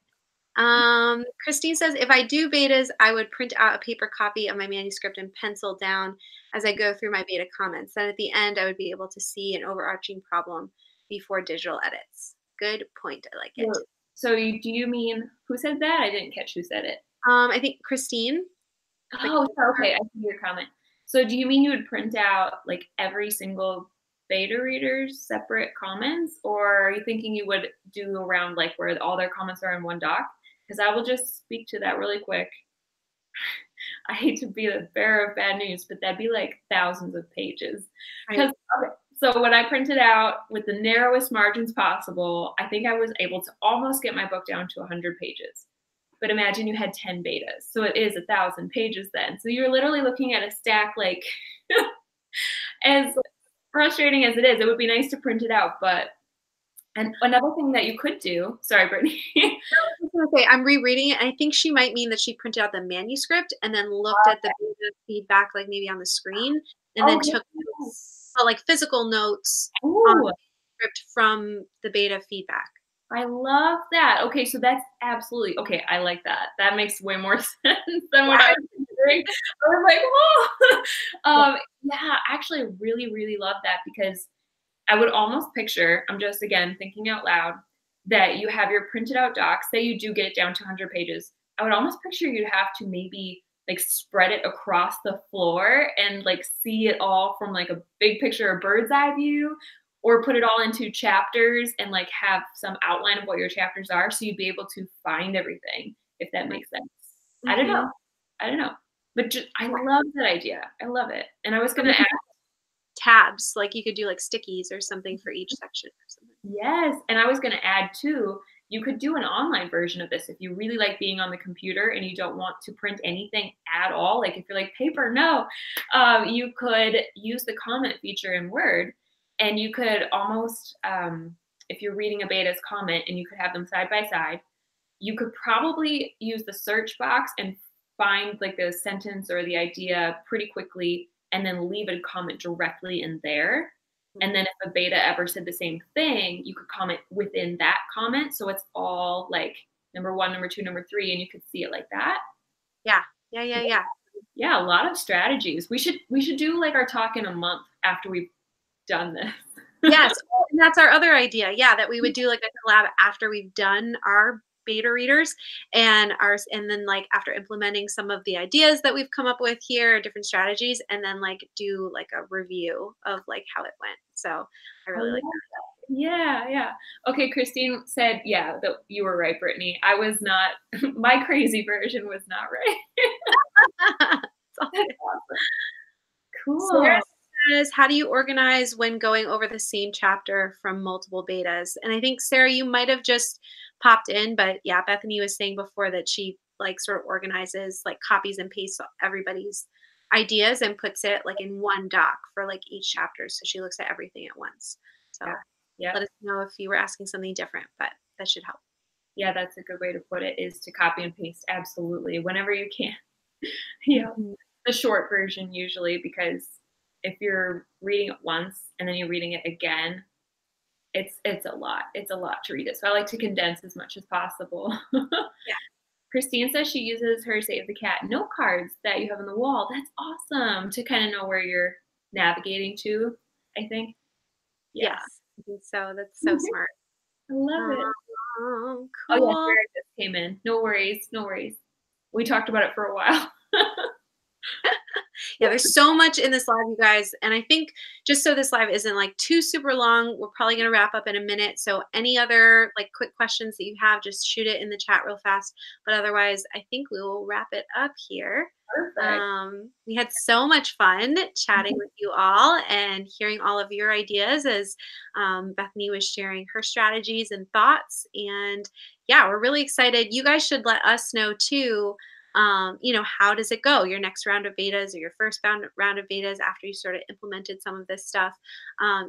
Christine says, if I do betas, I would print out a paper copy of my manuscript and pencil down as I go through my beta comments. Then at the end, I would be able to see an overarching problem before digital edits. Good point. I like it.
So do you mean, who said that? I didn't catch who said it.
I think Christine.
Oh, okay. I see your comment. So do you mean you would print out like every single beta reader's separate comments, or are you thinking you would do around like where all their comments are in one doc? Because I will just speak to that really quick. I hate to be the bearer of bad news, but that'd be like thousands of pages. So when I printed out with the narrowest margins possible, I think I was able to almost get my book down to 100 pages. But imagine you had 10 betas. So it is 1,000 pages then. So you're literally looking at a stack like, as frustrating as it is, it would be nice to print it out, but and another thing that you could do, sorry, Brittany.
I was going to say, I'm rereading it. And I think she might mean that she printed out the manuscript and then looked at the feedback, like maybe on the screen, and then took notes, like physical notes on the script from the beta feedback.
I love that. Okay, so that's absolutely, okay, I like that. That makes way more sense than what I was considering. I was like, whoa. Yeah, actually, I really, really love that because I would almost picture, I'm just, again, thinking out loud, that you have your printed out docs, say you do get it down to 100 pages. I would almost picture you'd have to maybe like spread it across the floor and like see it all from like a big picture or bird's eye view, or put it all into chapters and like have some outline of what your chapters are so you'd be able to find everything, if that makes sense. I don't know. But just, I love that idea. I love it. And I was going to ask,
tabs, like you could do like stickies or something for each section or something.
Yes, and I was going to add too, you could do an online version of this if you really like being on the computer and you don't want to print anything at all. Like if you're like paper, no, you could use the comment feature in Word, and you could almost, if you're reading a beta's comment and you could have them side by side, you could probably use the search box and find like the sentence or the idea pretty quickly and then leave a comment directly in there. And then if a beta ever said the same thing, you could comment within that comment. So it's all like number 1, number 2, number 3, and you could see it like that.
Yeah.
Yeah, a lot of strategies. We should do like our talk in a month after we've done this.
Yes, and that's our other idea. Yeah, that we would do like a collab after we've done our beta readers and then like after implementing some of the ideas that we've come up with here, different strategies, and then like do like a review of like how it went. So I really like that.
Yeah. Okay, Christine said, yeah, that you were right, Brittany. I was not, my crazy version was not right. Cool.
Sarah says, how do you organize when going over the same chapter from multiple betas? And I think, Sarah, you might have just popped in, but yeah, Bethany was saying before that she like sort of organizes, like copies and pastes everybody's ideas and puts it like in one doc for like each chapter. So she looks at everything at once. So
yeah.
Let us know if you were asking something different, but that should help.
Yeah, that's a good way to put it, is to copy and paste. Absolutely. Whenever you can. Yeah. The short version usually, because if you're reading it once and then you're reading it again, it's a lot. It's a lot to read it. So I like to condense as much as possible. Yeah. Christine says she uses her Save the Cat note cards that you have on the wall. That's awesome to kind of know where you're navigating to, I think.
Yeah. Yes, I think so. That's so smart.
I love it.
Cool.
Oh, yeah, Sarah just came in. No worries. We talked about it for a while.
Yeah, there's so much in this live, you guys. And I think just so this live isn't like too super long, we're probably going to wrap up in a minute. So any other like quick questions that you have, just shoot it in the chat real fast. But otherwise, I think we will wrap it up here.
Perfect.
We had so much fun chatting with you all and hearing all of your ideas as Bethany was sharing her strategies and thoughts. And yeah, we're really excited. You guys should let us know too. How does it go? Your next round of betas or your first round of betas after you sort of implemented some of this stuff.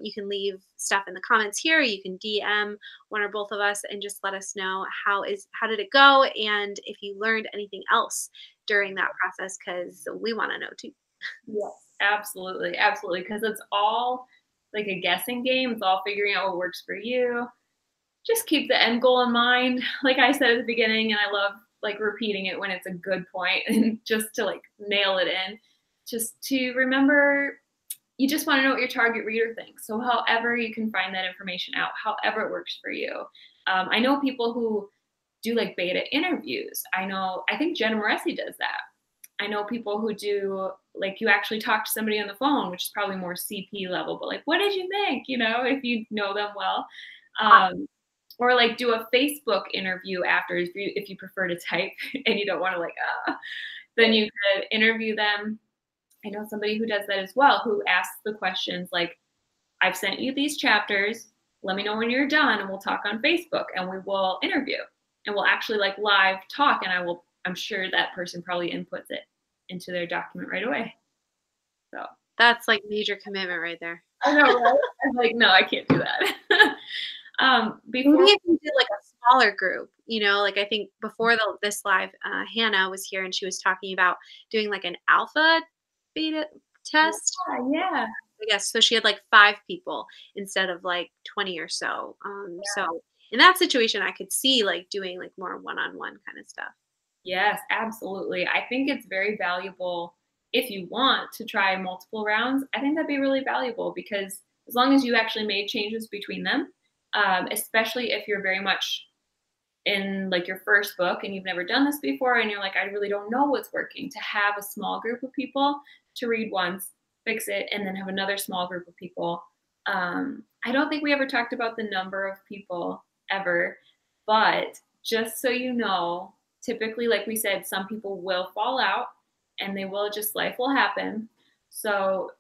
You can leave stuff in the comments here. You can DM one or both of us and just let us know how did it go, and if you learned anything else during that process, because we want to know too.
Yes, absolutely, because it's all like a guessing game. It's all figuring out what works for you. Just keep the end goal in mind, like I said at the beginning, and I love like repeating it when it's a good point, and just to like nail it in, just to remember, you just want to know what your target reader thinks. So however you can find that information out, however it works for you. I know people who do like beta interviews. I think Jenna Moresi does that. I know people who do like, you actually talk to somebody on the phone, which is probably more CP level, but like, what did you think? If you know them well. Or like do a Facebook interview after, if you prefer to type and you don't want to then you could interview them. I know somebody who does that as well, who asks the questions like, I've sent you these chapters, let me know when you're done and we'll talk on Facebook and we will interview and we'll actually like live talk, and I'm sure that person probably inputs it into their document right away. So
that's like major commitment right there.
I know, right? I'm like, no, I can't do that.
Maybe if you did like a smaller group, like I think before this live, Hannah was here and she was talking about doing like an alpha beta test.
Yeah.
I guess so. She had like 5 people instead of like 20 or so. So in that situation, I could see like doing like more one-on-one kind of stuff.
Yes, absolutely. I think it's very valuable if you want to try multiple rounds. I think that'd be really valuable, because as long as you actually made changes between them, especially if you're very much in like your first book and you've never done this before and you're like, I really don't know what's working, to have a small group of people to read once, fix it, and then have another small group of people. I don't think we ever talked about the number of people ever, but just so you know, typically, like we said, some people will fall out and life will happen. So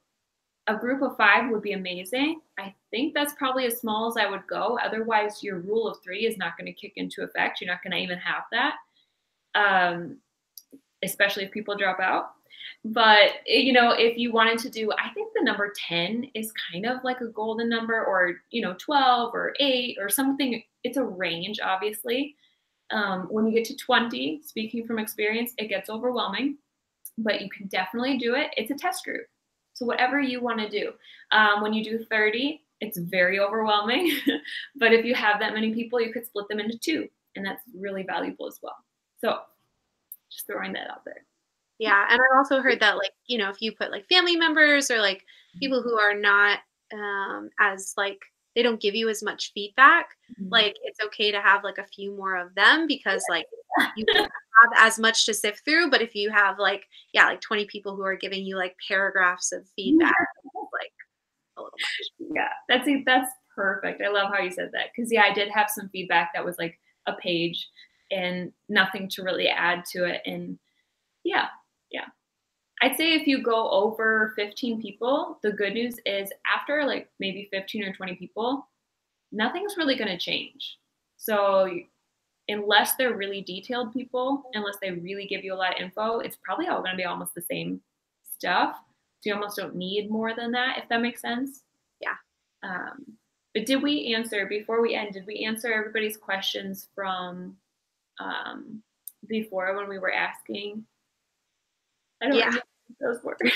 a group of 5 would be amazing. I think that's probably as small as I would go. Otherwise, your rule of 3 is not going to kick into effect. You're not going to even have that, especially if people drop out. But, you know, if you wanted to do, I think the number 10 is kind of like a golden number, or, you know, 12 or 8 or something. It's a range, obviously. When you get to 20, speaking from experience, it gets overwhelming, but you can definitely do it. It's a test group. So whatever you want to do. When you do 30, it's very overwhelming. But if you have that many people, you could split them into 2, and that's really valuable as well. So just throwing that out there.
Yeah, and I also heard that, like, you know, if you put like family members or like people who are not as like, they don't give you as much feedback, like it's okay to have like a few more of them, because like you don't have as much to sift through. But if you have like, yeah, like 20 people who are giving you like paragraphs of feedback, like a little much.
Yeah, that's perfect. I love how you said that, because yeah, I did have some feedback that was like a page and nothing to really add to it. And yeah. I'd say if you go over 15 people, the good news is after like maybe 15 or 20 people, nothing's really going to change. So unless they're really detailed people, unless they really give you a lot of info, it's probably all going to be almost the same stuff. So you almost don't need more than that, if that makes sense.
Yeah.
But did we answer, before we end, did we answer everybody's questions from before when we were asking? I don't remember what those were.
We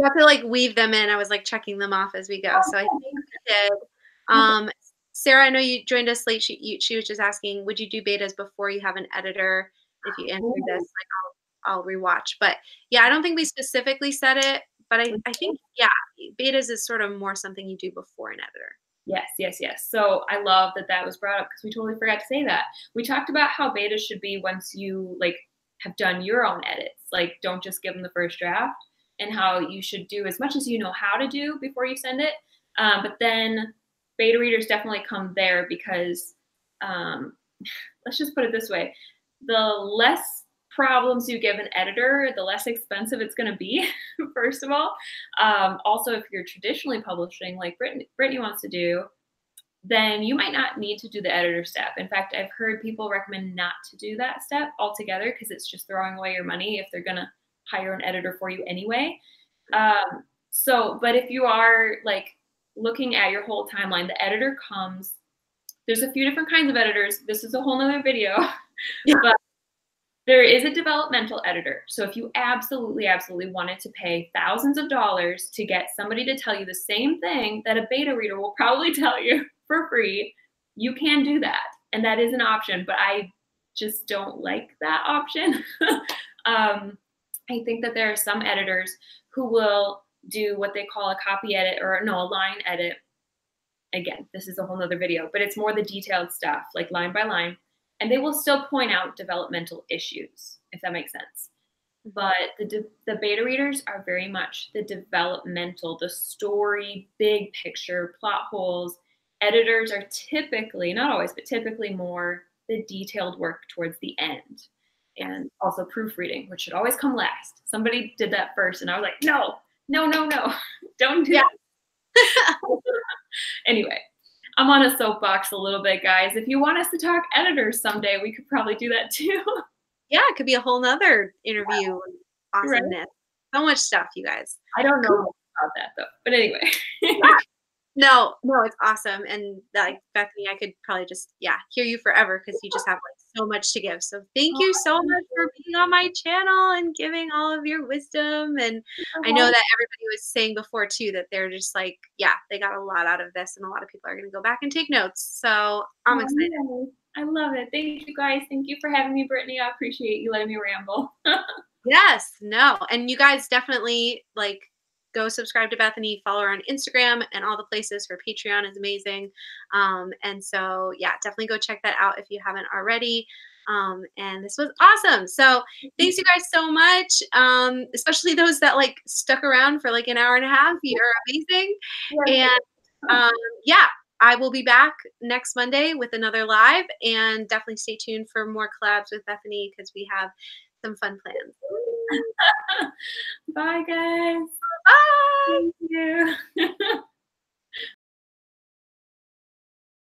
got to like weave them in. I was like checking them off as we go. So I think we did. Sarah, I know you joined us late. She was just asking, would you do betas before you have an editor? If you answer this, like I'll rewatch. But yeah, I don't think we specifically said it, but I think, yeah, betas is sort of more something you do before an editor.
Yes. So I love that was brought up, because we totally forgot to say that. We talked about how betas should be once you like have done your own edits. Like, don't just give them the first draft, and how you should do as much as you know how to do before you send it. But then beta readers definitely come there, because let's just put it this way. The less problems you give an editor, the less expensive it's going to be, first of all. Also, if you're traditionally publishing like Brittany wants to do, then you might not need to do the editor step. In fact, I've heard people recommend not to do that step altogether, because it's just throwing away your money if they're going to hire an editor for you anyway. But if you are like looking at your whole timeline, the editor comes, there's a few different kinds of editors. This is a whole nother video, but there is a developmental editor. So if you absolutely wanted to pay thousands of dollars to get somebody to tell you the same thing that a beta reader will probably tell you for free, you can do that. And that is an option, but I just don't like that option. I think that there are some editors who will do what they call a copy edit, or no, a line edit. Again, this is a whole nother video, but it's more the detailed stuff, like line by line. And they will still point out developmental issues, if that makes sense. But the beta readers are very much the developmental, the story, big picture, plot holes. Editors are typically, not always, but typically more the detailed work towards the end. And also proofreading, which should always come last. Somebody did that first, and I was like, no, don't do that. Anyway, I'm on a soapbox a little bit, guys. If you want us to talk editors someday, we could probably do that too.
Yeah, it could be a whole nother interview. Awesomeness. Right? So much stuff, you guys.
I don't know about that though, but anyway.
No, it's awesome. And like Bethany, I could probably just, hear you forever, because you just have like so much to give. So thank you so much for being on my channel and giving all of your wisdom. And I know that everybody was saying before too, that they're just like, they got a lot out of this, and a lot of people are going to go back and take notes. So I'm excited.
I love it. Thank you guys. Thank you for having me, Brittany. I appreciate you letting me ramble.
Yes, no. And you guys definitely like, go subscribe to Bethany, follow her on Instagram and all the places. Her Patreon is amazing. And so, definitely go check that out if you haven't already. And this was awesome. So thanks you guys so much. Especially those that like stuck around for like an hour and a half. You're amazing. And I will be back next Monday with another live, and definitely stay tuned for more collabs with Bethany, because we have some fun plans.
Bye, guys.
Bye.
you.